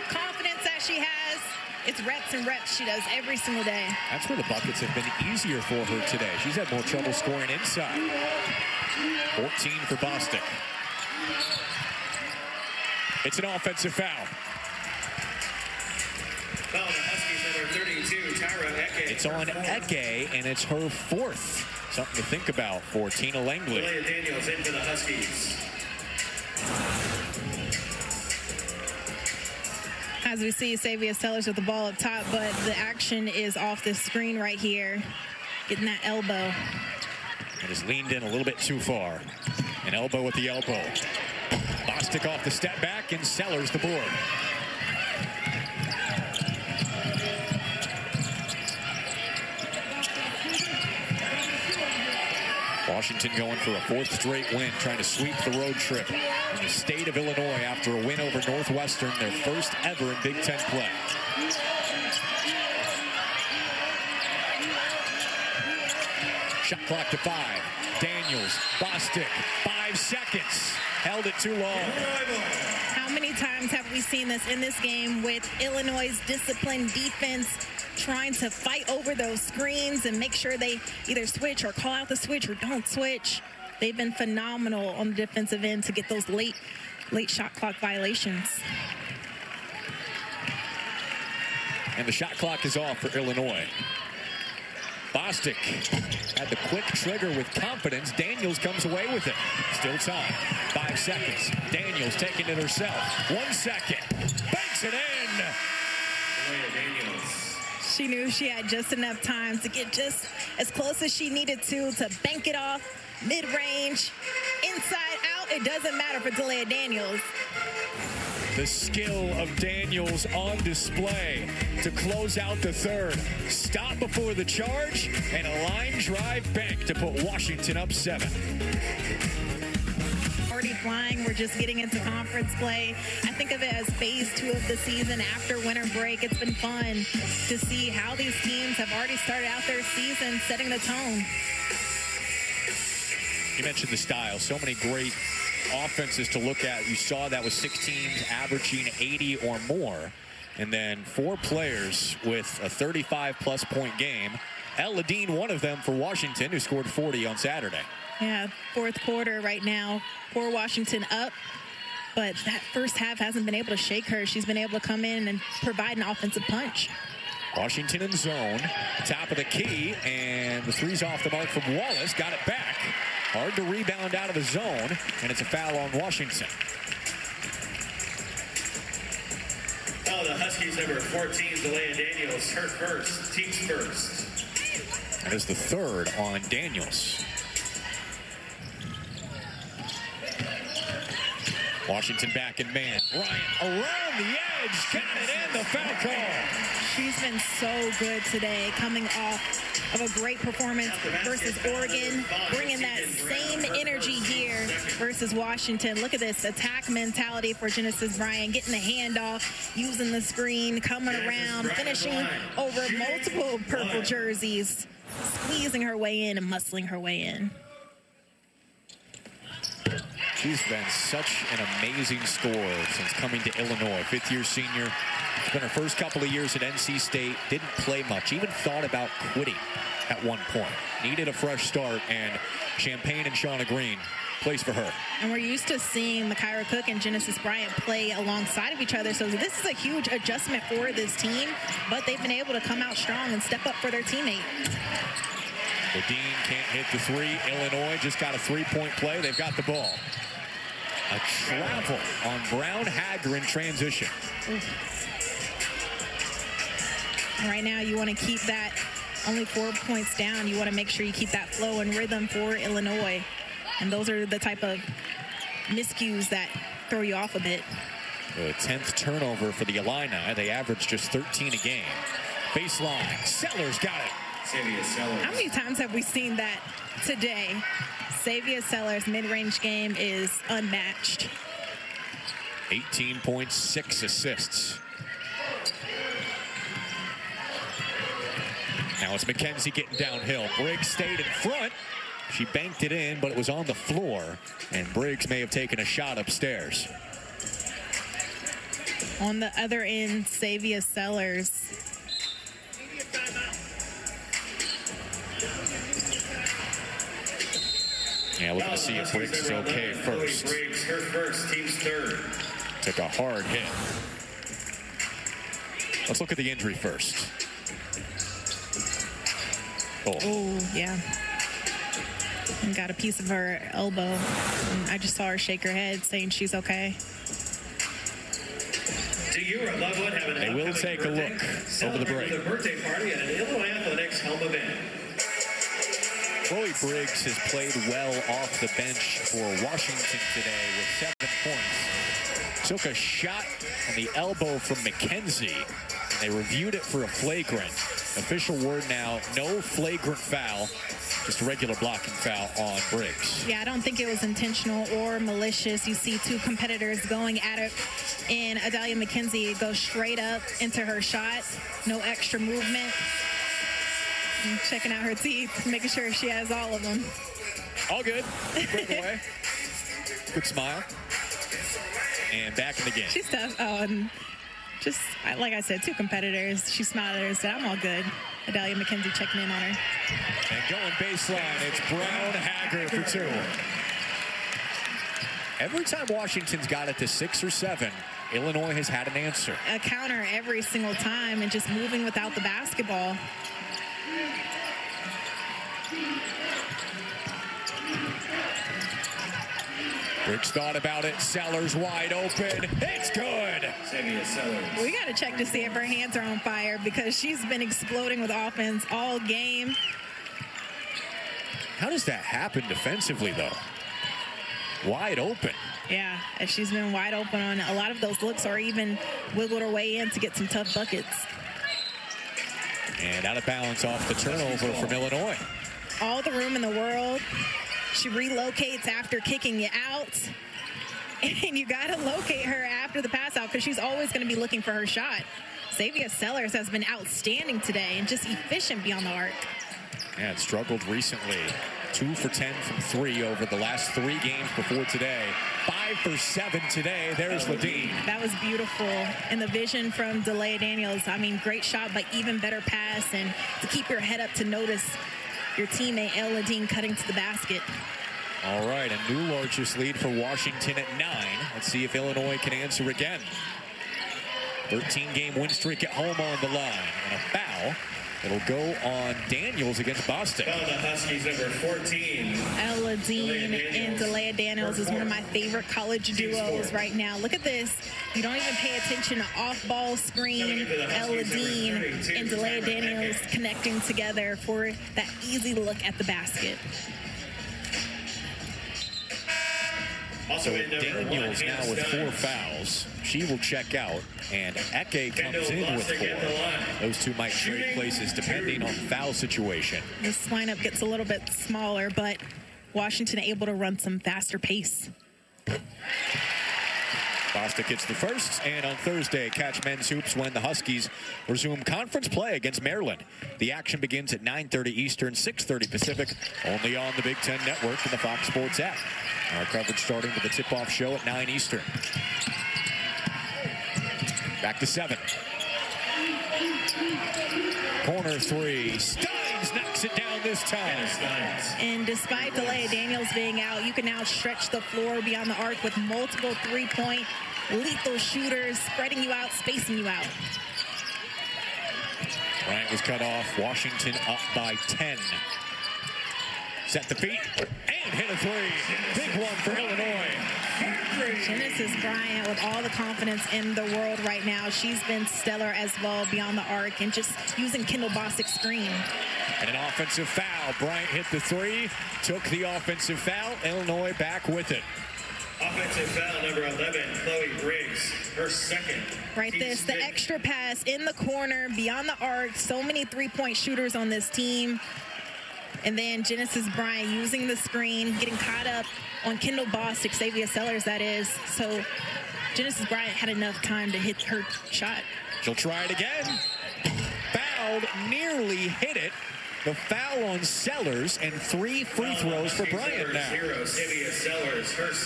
confidence that she has, it's reps and reps she does every single day. That's where the buckets have been easier for her today. She's had more trouble scoring inside. 14 for Bostic. It's an offensive foul. Foul the Huskies number 32, Tyra Eke. It's on Eke, and it's her 4th. Something to think about for Tina Langley. Leah Daniels in for the Huskies. As we see, Savia Sellers with the ball up top, but the action is off the screen right here. Getting that elbow. It is leaned in a little bit too far. An elbow with the elbow. Bostic off the step back, and Sellers the board. Washington going for a 4th straight win, trying to sweep the road trip in the state of Illinois after a win over Northwestern, their first ever in Big Ten play. Shot clock to 5. Daniels, Bostic, 5 seconds. Held it too long. How many times have we seen this in this game with Illinois' disciplined defense trying to fight over those screens and make sure they either switch or call out the switch or don't switch? They've been phenomenal on the defensive end to get those late shot clock violations. And the shot clock is off for Illinois. Bostic had the quick trigger with confidence. Daniels comes away with it. Still time. 5 seconds. Daniels taking it herself. 1 second. Banks it in. She knew she had just enough time to get just as close as she needed to bank it off. Mid-range, inside out. It doesn't matter for Delia Daniels. The skill of Daniels on display to close out the 3rd. Stop before the charge and a line drive bank to put Washington up 7. Already flying. We're just getting into conference play. I think of it as phase 2 of the season after winter break. It's been fun to see how these teams have already started out their season setting the tone. You mentioned the style. So many great offenses to look at. You saw that with 6 teams averaging 80 or more, and then 4 players with a 35-plus point game. Ella Dean, one of them for Washington, who scored 40 on Saturday. Yeah, 4th quarter right now for Washington up. But that first half hasn't been able to shake her. She's been able to come in and provide an offensive punch. Washington in zone, top of the key, and the three's off the mark from Wallace. Got it back. Hard to rebound out of the zone, and it's a foul on Washington. Oh, the Huskies number 14, Delia Daniels, her first, team's first. That is the third on Daniels. Washington back in man. Bryant around the edge, got it in, the foul call. She's been so good today, coming off of a great performance versus Oregon, bringing that same energy here versus Washington. Look at this attack mentality for Genesis Bryant, getting the handoff, using the screen, coming around, finishing over multiple purple jerseys, squeezing her way in and muscling her way in. She's been such an amazing scorer since coming to Illinois. Fifth-year senior. It's been her first couple of years at NC State. Didn't play much. Even thought about quitting at one point. Needed a fresh start, and Champaign and Shauna Green plays for her. And we're used to seeing Makira Cook and Genesis Bryant play alongside of each other. So this is a huge adjustment for this team. But they've been able to come out strong and step up for their teammate. Ledeen can't hit the three. Illinois just got a three-point play. They've got the ball. A travel on Brown Hager in transition. Right now, you want to keep that only 4 points down. You want to make sure you keep that flow and rhythm for Illinois. And those are the type of miscues that throw you off a bit. The 10th turnover for the Illini. They average just 13 a game. Baseline. Sellers got it. Savia Sellers. How many times have we seen that today? Savia Sellers' mid-range game is unmatched. 18 points, 6 assists. Now it's McKenzie getting downhill. Briggs stayed in front. She banked it in, but it was on the floor, and Briggs may have taken a shot upstairs. On the other end, Savia Sellers. Yeah, looking to see if Briggs is okay first. Briggs, her first, team's third. Took a hard hit. Let's look at the injury first. Oh, yeah. And got a piece of her elbow. And I just saw her shake her head saying she's okay. Do you or loved one have an They will take a look over the break. The birthday party at an Illinois Athletics home event. Chloe Briggs has played well off the bench for Washington today with 7 points. Took a shot on the elbow from McKenzie. They reviewed it for a flagrant. Official word now, no flagrant foul, just a regular blocking foul on Briggs. Yeah, I don't think it was intentional or malicious. You see two competitors going at it, and Adalia McKenzie goes straight up into her shot. No extra movement. And checking out her teeth, making sure she has all of them. All good. Breakaway. Good smile. And back in the game. She's tough. Oh, and just like I said, two competitors. She smiled at her and said, "I'm all good." Adalia McKenzie checking in on her. And going baseline, it's Brown Hager for 2. Every time Washington's got it to 6 or 7, Illinois has had an answer. A counter every single time and just moving without the basketball. Briggs thought about it. Sellers wide open. It's good. Savia Sellers. We got to check to see if her hands are on fire because she's been exploding with offense all game. How does that happen defensively, though? Wide open. Yeah, she's been wide open on a lot of those looks or even wiggled her way in to get some tough buckets. And out of balance off the turnover from Illinois. All the room in the world. She relocates after kicking you out. And you got to locate her after the pass out because she's always going to be looking for her shot. Savia Sellers has been outstanding today and just efficient beyond the arc. Yeah, it struggled recently. 2 for 10 from 3 over the last 3 games before today. 5 for 7 today. There's Ledeen. That was beautiful. And the vision from Delia Daniels. I mean, great shot, but even better pass. And to keep your head up to notice your teammate, Elle Ledeen, cutting to the basket. All right, a new largest lead for Washington at 9. Let's see if Illinois can answer again. 13-game win streak at home on the line. And a foul. It'll go on Daniels against Bostic. Foul the Huskies, number 14. Ella Dean and Delia Daniels is one of my favorite college duos right now. Look at this. You don't even pay attention to off-ball screen. Ella Dean and Delia Daniels connecting together for that easy look at the basket. Also Daniels now with 4 fouls. She will check out, and Eke comes in with 4. Those two might trade places depending on the foul situation. This lineup gets a little bit smaller, but Washington able to run some faster pace. Bostic gets the first, and on Thursday, catch men's hoops when the Huskies resume conference play against Maryland. The action begins at 9:30 Eastern, 6:30 Pacific, only on the Big Ten Network and the Fox Sports app. Our coverage starting with the tip-off show at 9 Eastern. Back to 7. Corner 3. Steins knocks it down this time. And despite Delia Daniels being out, you can now stretch the floor beyond the arc with multiple three-point lethal shooters, spreading you out, spacing you out. Bryant was cut off. Washington up by 10. Set the feet and hit a 3. Big one for Illinois. Genesis Bryant with all the confidence in the world right now. She's been stellar as well beyond the arc and just using Kendall Bostic's screen. And an offensive foul. Bryant hit the 3, took the offensive foul. Illinois back with it. Offensive foul number 11, Chloe Briggs, her second. Right, this, the extra pass in the corner, beyond the arc. So many three-point shooters on this team. And then Genesis Bryant using the screen, getting caught up on Kendall Bostic, Xavier Sellers, that is. So Genesis Bryant had enough time to hit her shot. She'll try it again. Fouled, nearly hit it. The foul on Sellers and 3 free throws for Bryant now.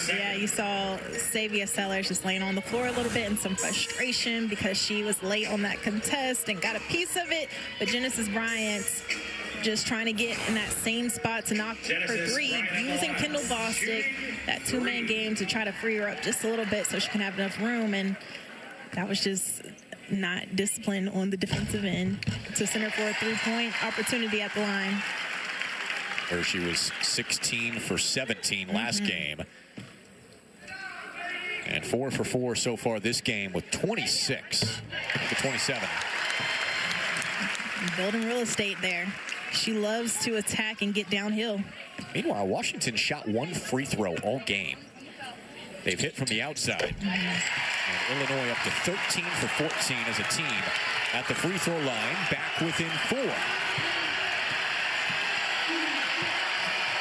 Yeah, you saw Xavier Sellers just laying on the floor a little bit in some frustration because she was late on that contest and got a piece of it. But Genesis Bryant just trying to get in that same spot to knock her 3, using Kendall Bostic, that 2-man game to try to free her up just a little bit so she can have enough room. And that was just not disciplined on the defensive end to center for a 3-point opportunity at the line. Where she was 16 for 17 last game. And 4 for 4 so far this game with 26 to 27. Building real estate there. She loves to attack and get downhill. Meanwhile, Washington shot 1 free throw all game. They've hit from the outside. And Illinois up to 13 for 14 as a team at the free throw line, back within 4.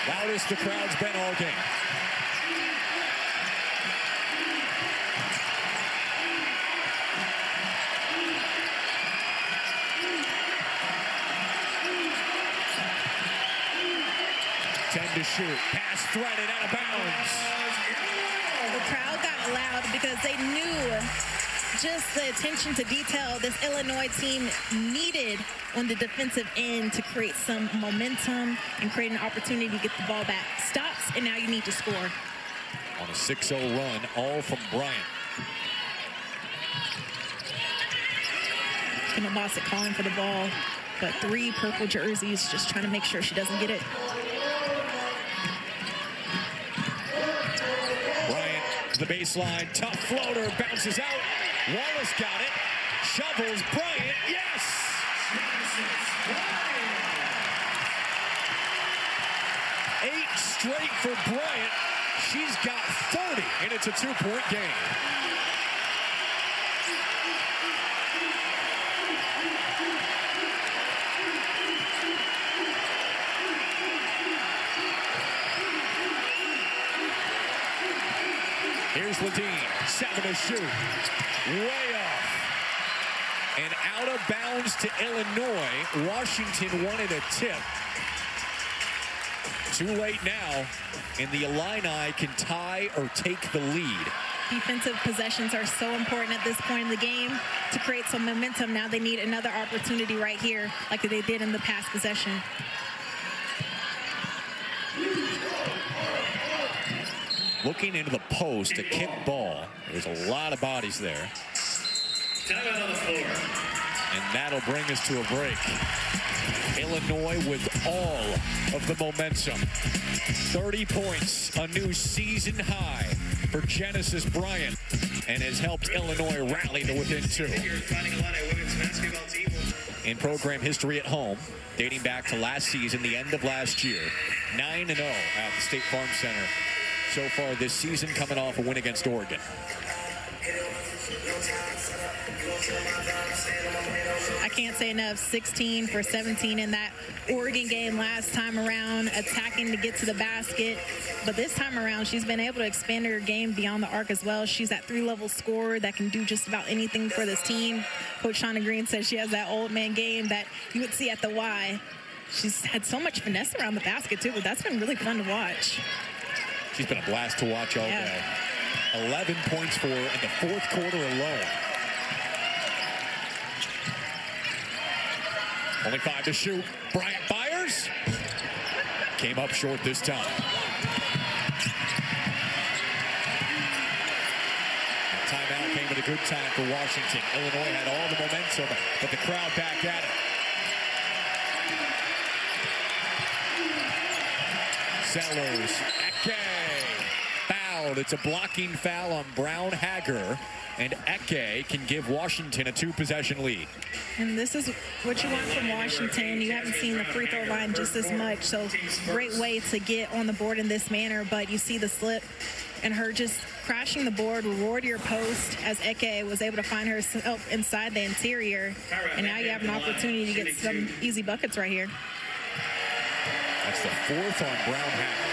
Loudest the crowd's been all game. To shoot. Pass threaded out of bounds. The crowd got loud because they knew just the attention to detail this Illinois team needed on the defensive end to create some momentum and create an opportunity to get the ball back. Stops, and now you need to score. On a 6-0 run, all from Bryant. Kendall Bostic calling for the ball, but 3 purple jerseys, just trying to make sure she doesn't get it. The baseline, tough floater, bounces out. Wallace got it, shovels Bryant, yes! 8 straight for Bryant. She's got 30, and it's a 2-point game. Here's Ladine, 7 to shoot, way off. And out of bounds to Illinois. Washington wanted a tip. Too late now, and the Illini can tie or take the lead. Defensive possessions are so important at this point in the game to create some momentum. Now they need another opportunity right here, like they did in the past possession. looking into the post, a kick ball. There's a lot of bodies there. Timeout on the floor. And that'll bring us to a break. Illinois with all of the momentum. 30 points, a new season high for Genesis Bryant, and has helped Illinois rally to within 2. In program history at home, dating back to last season, the end of last year, 9-0 at the State Farm Center so far this season, coming off a win against Oregon. I can't say enough. 16 for 17 in that Oregon game last time around, attacking to get to the basket. But this time around, she's been able to expand her game beyond the arc as well. She's that 3-level scorer that can do just about anything for this team. Coach Shauna Green says she has that old man game that you would see at the Y. She's had so much finesse around the basket, too, but that's been really fun to watch. She's been a blast to watch all day. 11 points for her in the fourth quarter alone. Only 5 to shoot. Bryant fires. Came up short this time. The timeout came at a good time for Washington. Illinois had all the momentum, but the crowd back at it. Sellers. Eke. Fouled. It's a blocking foul on Brown Hager. And Eke can give Washington a 2-possession lead. And this is what you want from Washington. You haven't seen the free throw line just as much, so great way to get on the board in this manner. But you see the slip and her just crashing the board, reward your post, as Eke was able to find herself inside the interior. And now you have an opportunity to get some easy buckets right here. That's the 4th on Brown Hager.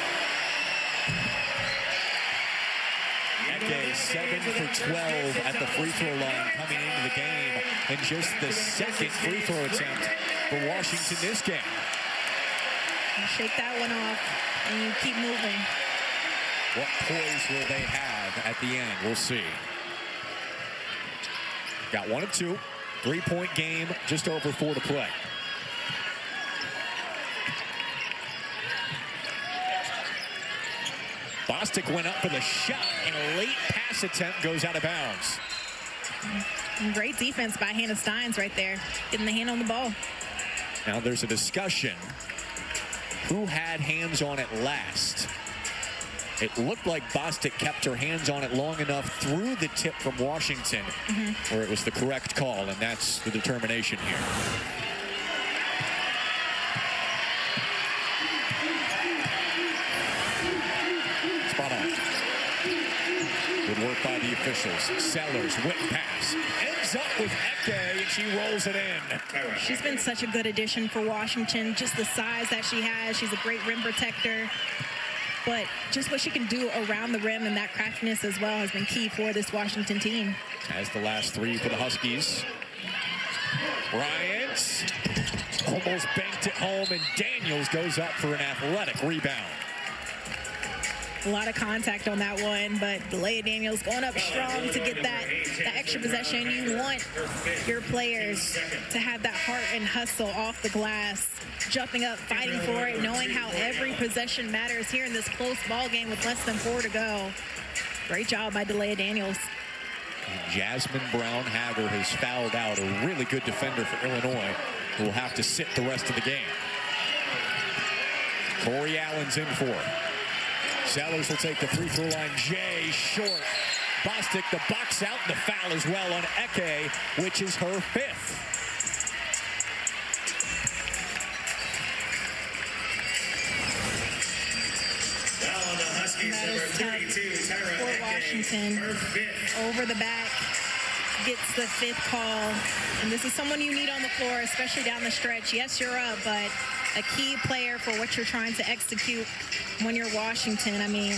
Eke 7 for 12 at the free throw line coming into the game, and just the 2nd free throw attempt for Washington this game. You shake that one off and you keep moving. What poise will they have at the end? We'll see. Got 1 of 2. 3-point game, just over 4 to play. Bostic went up for the shot, and a late pass attempt goes out of bounds. Great defense by Hannah Steins right there, getting the hand on the ball. Now there's a discussion. Who had hands on it last? It looked like Bostic kept her hands on it long enough through the tip from Washington, where it was the correct call, and that's the determination here. Spot on. Good work by the officials. Sellers, whip pass. Ends up with Eke, and she rolls it in. She's been such a good addition for Washington. Just the size that she has. She's a great rim protector. But just what she can do around the rim and that craftiness as well has been key for this Washington team. Has the last 3 for the Huskies. Bryant almost banked it home, and Daniels goes up for an athletic rebound. A lot of contact on that one, but Delia Daniels going up strong to get that extra possession. You want your players to have that heart and hustle off the glass, jumping up, fighting for it, knowing how every possession matters here in this close ball game with less than 4 to go. Great job by Delia Daniels. Jasmine Brown Hager has fouled out, a really good defender for Illinois, who will have to sit the rest of the game. Corey Allen's in for her. Sellers will take the free throw line. Jay short. Bostic the box out, and the foul as well on Eke, which is her 5th. Foul on the Huskies, That number is tough 32, Tyra for Eke, Washington. her 5th. Over the back, gets the 5th call. And this is someone you need on the floor, especially down the stretch. Yes, you're up, but a key player for what you're trying to execute when you're Washington. I mean,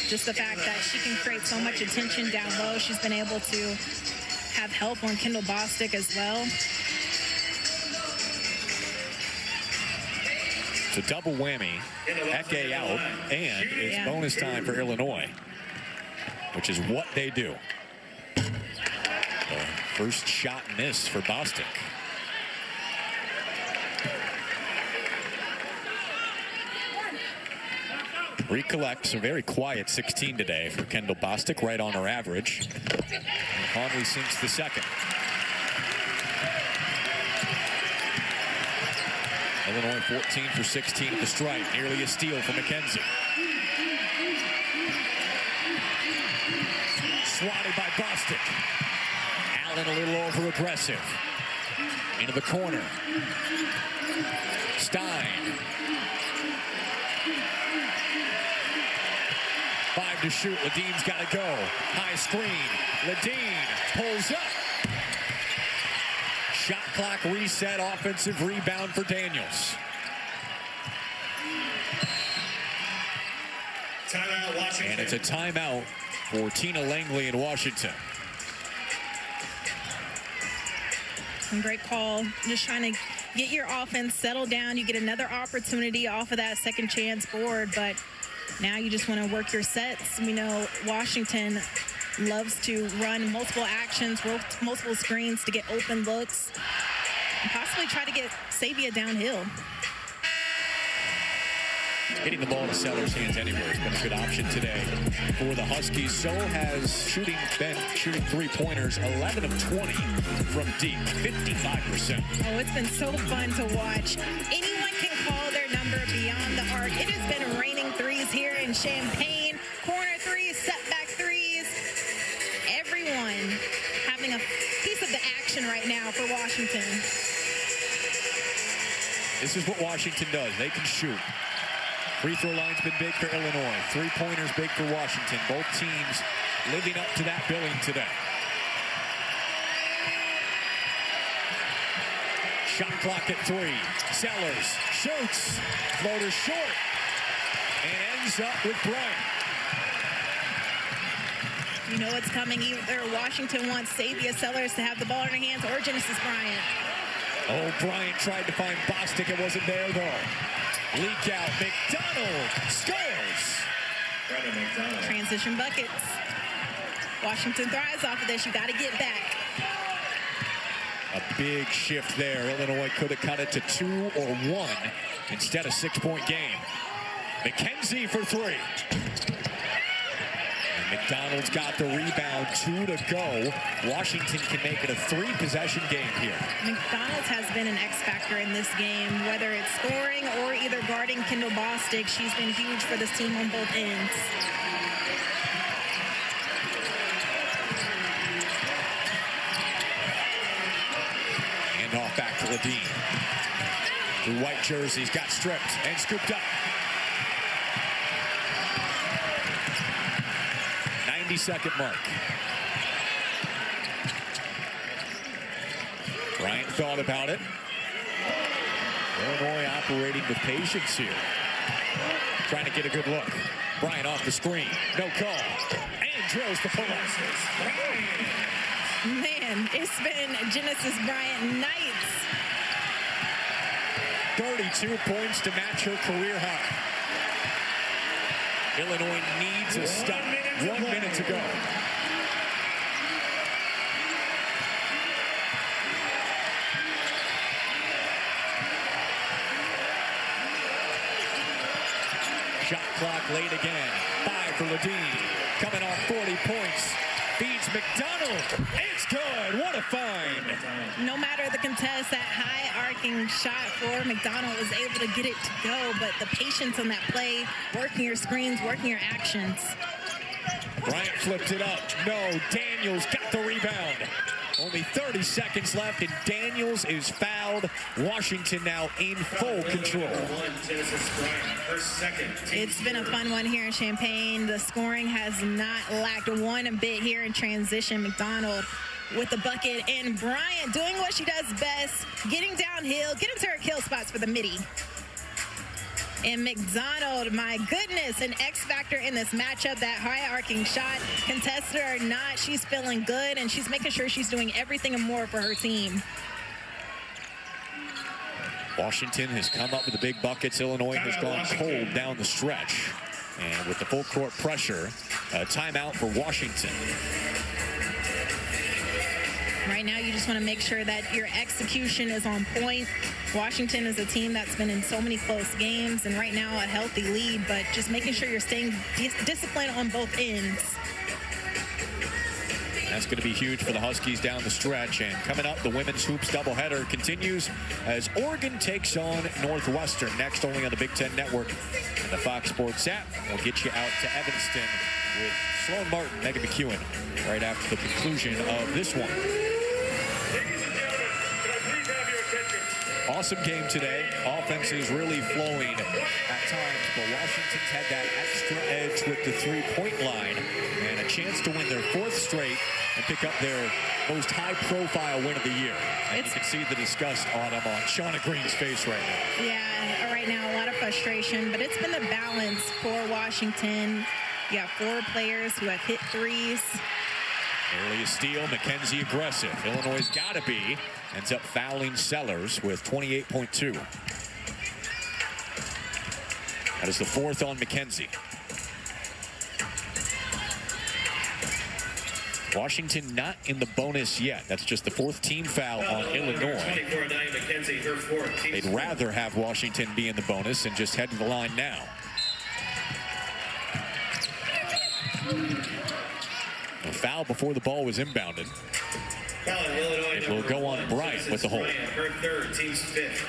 just the fact that she can create so much attention down low. She's been able to have help on Kendall Bostic as well. It's a double whammy. Eke out, and it's bonus time for Illinois, which is what they do. The first shot miss for Bostic. Recollects a very quiet 16 today for Kendall Bostic, right on her average. And Conley sinks the second. Illinois 14 for 16 at the stripe. Nearly a steal for McKenzie. Swatted by Bostic. Allen a little over aggressive. Into the corner. Stein. 5 to shoot. Ledine's got to go. High screen. Ledine pulls up. Shot clock reset. Offensive rebound for Daniels. Timeout, Washington. And it's a timeout for Tina Langley in Washington. Great call. Just trying to get your offense settled down. You get another opportunity off of that second chance board, but now you just want to work your sets. We know Washington loves to run multiple actions, multiple screens to get open looks, and possibly try to get Savia downhill. Getting the ball to Sellers' hands anywhere has been a good option today for the Huskies. So has Ben shooting three-pointers, 11 of 20 from deep, 55%. Oh, it's been so fun to watch. Anyone can call their number beyond the arc. It has been raining threes here in Champaign. Corner threes, setback threes. Everyone having a piece of the action right now for Washington. This is what Washington does. They can shoot. Free throw line's been big for Illinois. Three-pointers big for Washington. Both teams living up to that billing today. Shot clock at 3. Sellers shoots. Floater short. And ends up with Bryant. You know it's coming. Either Washington wants Savia Sellers to have the ball in her hands or Genesis Bryant. Oh, Bryant tried to find Bostic. It wasn't there, though. Leak out. McDonald scores. Transition buckets. Washington thrives off of this. You got to get back. A big shift there. Illinois could have cut it to 2 or 1 instead of 6-point game. McKenzie for 3. And McDonald's got the rebound. 2 to go. Washington can make it a 3-possession game here. McDonald's has been an X factor in this game, whether it's scoring or either guarding Kendall Bostic. She's been huge for this team on both ends. And off back to Ledine. The white jerseys got stripped and scooped up. 90-second mark. Bryant thought about it. Illinois operating with patience here. Trying to get a good look. Bryant off the screen. No call. And drills the pull-up. Man, it's been Genesis Bryant nights. 32 points to match her career high. Illinois needs a stop. 1 minute to go. Shot clock late again. 5 for Ledine. Coming off 40 points. Feeds McDonald. It's good. What a find. No matter the contest, that high arcing shot for McDonald was able to get it to go, but the patience on that play, working your screens, working your actions. Bryant flipped it up. No, Daniels got the rebound. Only 30 seconds left, and Daniels is fouled. Washington now in full control. It's been a fun one here in Champaign. The scoring has not lacked one bit here in transition. McDonald with the bucket, and Bryant doing what she does best, getting downhill, getting to her kill spots for the midi. And McDonald, my goodness, an X factor in this matchup. That high arcing shot, contested or not, she's feeling good, and she's making sure she's doing everything and more for her team. Washington has come up with the big buckets. Illinois has gone cold down the stretch. And with the full court pressure, a timeout for Washington. Right now, you just want to make sure that your execution is on point. Washington is a team that's been in so many close games, and right now a healthy lead, but just making sure you're staying disciplined on both ends. That's going to be huge for the Huskies down the stretch. And coming up, the women's hoops doubleheader continues as Oregon takes on Northwestern. Next, only on the Big Ten Network and the Fox Sports app. We'll get you out to Evanston with Sloan Martin, Megan McEwen, right after the conclusion of this one. Awesome game today. Offense is really flowing at times, but Washington's had that extra edge with the three-point line and a chance to win their 4th straight and pick up their most high-profile win of the year. And you can see the disgust on Shauna Green's face right now. Yeah, right now a lot of frustration, but it's been the balance for Washington. You have 4 players who have hit threes. Early steal, Mackenzie aggressive. Illinois' got to be. Ends up fouling Sellers with 28.2. That is the 4th on Mackenzie. Washington not in the bonus yet. That's just the 4th team foul on Illinois. They'd rather have Washington be in the bonus and just head to the line now. A foul before the ball was inbounded. It will go on Bryant with the hold. Her 3rd, team's 5th.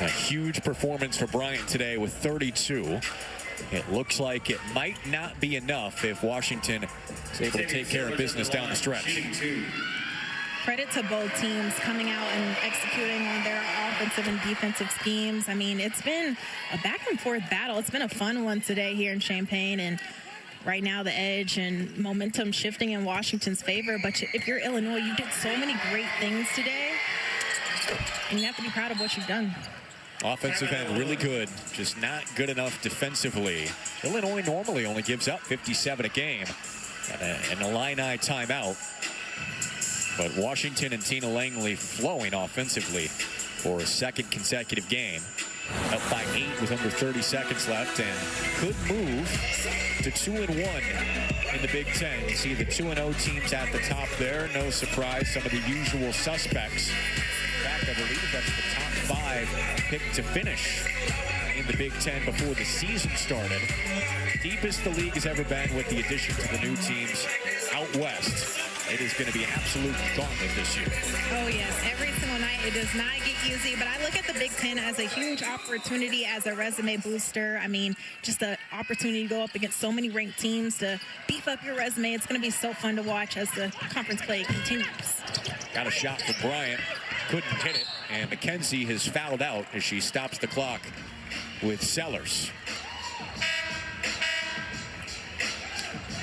A huge performance for Bryant today with 32. It looks like it might not be enough if Washington is able to take care of business down the stretch. Credit to both teams coming out and executing on their offensive and defensive schemes. I mean, it's been a back and forth battle. It's been a fun one today here in Champaign, and right now the edge and momentum shifting in Washington's favor. But if you're Illinois, you did so many great things today, and you have to be proud of what you've done. Offensive end really good, just not good enough defensively. Illinois normally only gives up 57 a game and a Illini timeout. But Washington and Tina Langley flowing offensively for a 2nd consecutive game. Up by 8 with under 30 seconds left and could move to 2-1 in the Big Ten. You see the 2-0 teams at the top there. No surprise, some of the usual suspects. In fact, I believe that's the top 5 picked to finish in the Big Ten before the season started. Deepest the league has ever been with the addition to the new teams out west. It is going to be an absolute gauntlet this year. Oh, yes. Every single night, it does not get easy. But I look at the Big Ten as a huge opportunity as a resume booster. I mean, just an opportunity to go up against so many ranked teams to beef up your resume. It's going to be so fun to watch as the conference play continues. Got a shot for Bryant. Couldn't hit it. And Mackenzie has fouled out as she stops the clock with Sellers.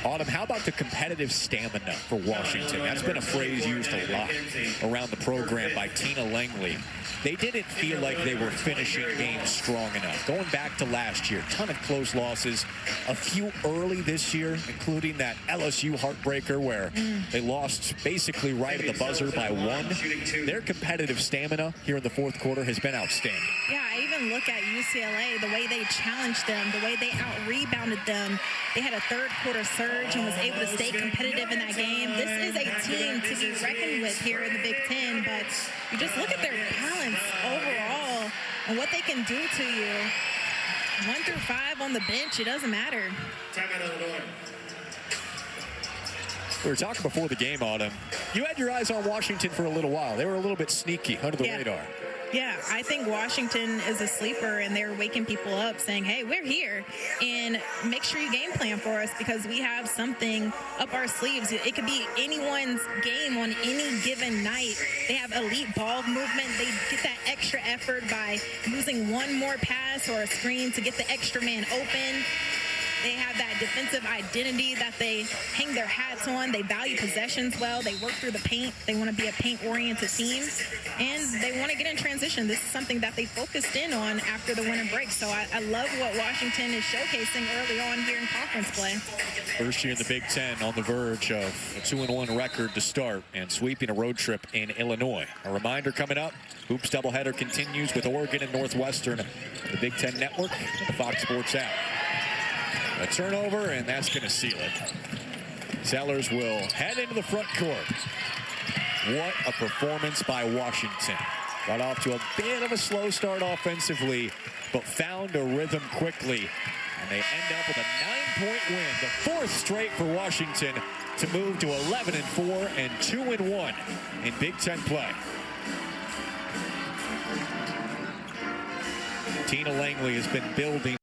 Autumn, how about the competitive stamina for Washington? That's been a phrase used a lot around the program by Tina Langley. They didn't feel like they were finishing games strong enough. Going back to last year, ton of close losses, a few early this year, including that LSU heartbreaker where they lost basically right at the buzzer by 1. Their competitive stamina here in the 4th quarter has been outstanding. Yeah, I even look at UCLA, the way they challenged them, the way they out-rebounded them. They had a 3rd quarter surge and was able to stay competitive in that game. This is a team to be reckoned with here in the Big Ten, but you just look at their balance overall and what they can do to you. 1 through 5 on the bench, it doesn't matter. We were talking before the game, Autumn. You had your eyes on Washington for a little while. They were a little bit sneaky under the radar. Yeah, I think Washington is a sleeper, and they're waking people up saying, hey, we're here, and make sure you game plan for us because we have something up our sleeves. It could be anyone's game on any given night. They have elite ball movement. They get that extra effort by losing one more pass or a screen to get the extra man open. They have that defensive identity that they hang their hats on. They value possessions well. They work through the paint. They want to be a paint-oriented team, and they want to get in transition. This is something that they focused in on after the winter break. So I love what Washington is showcasing early on here in conference play. First year in the Big Ten, on the verge of a 2-1 record to start and sweeping a road trip in Illinois. A reminder coming up, Hoops doubleheader continues with Oregon and Northwestern, the Big Ten Network, the Fox Sports app. A turnover, and that's going to seal it. Sellers will head into the front court. What a performance by Washington. Got off to a bit of a slow start offensively, but found a rhythm quickly. And they end up with a 9-point win, the fourth straight for Washington to move to 11-4 and 2-1 in Big Ten play. Tina Langley has been building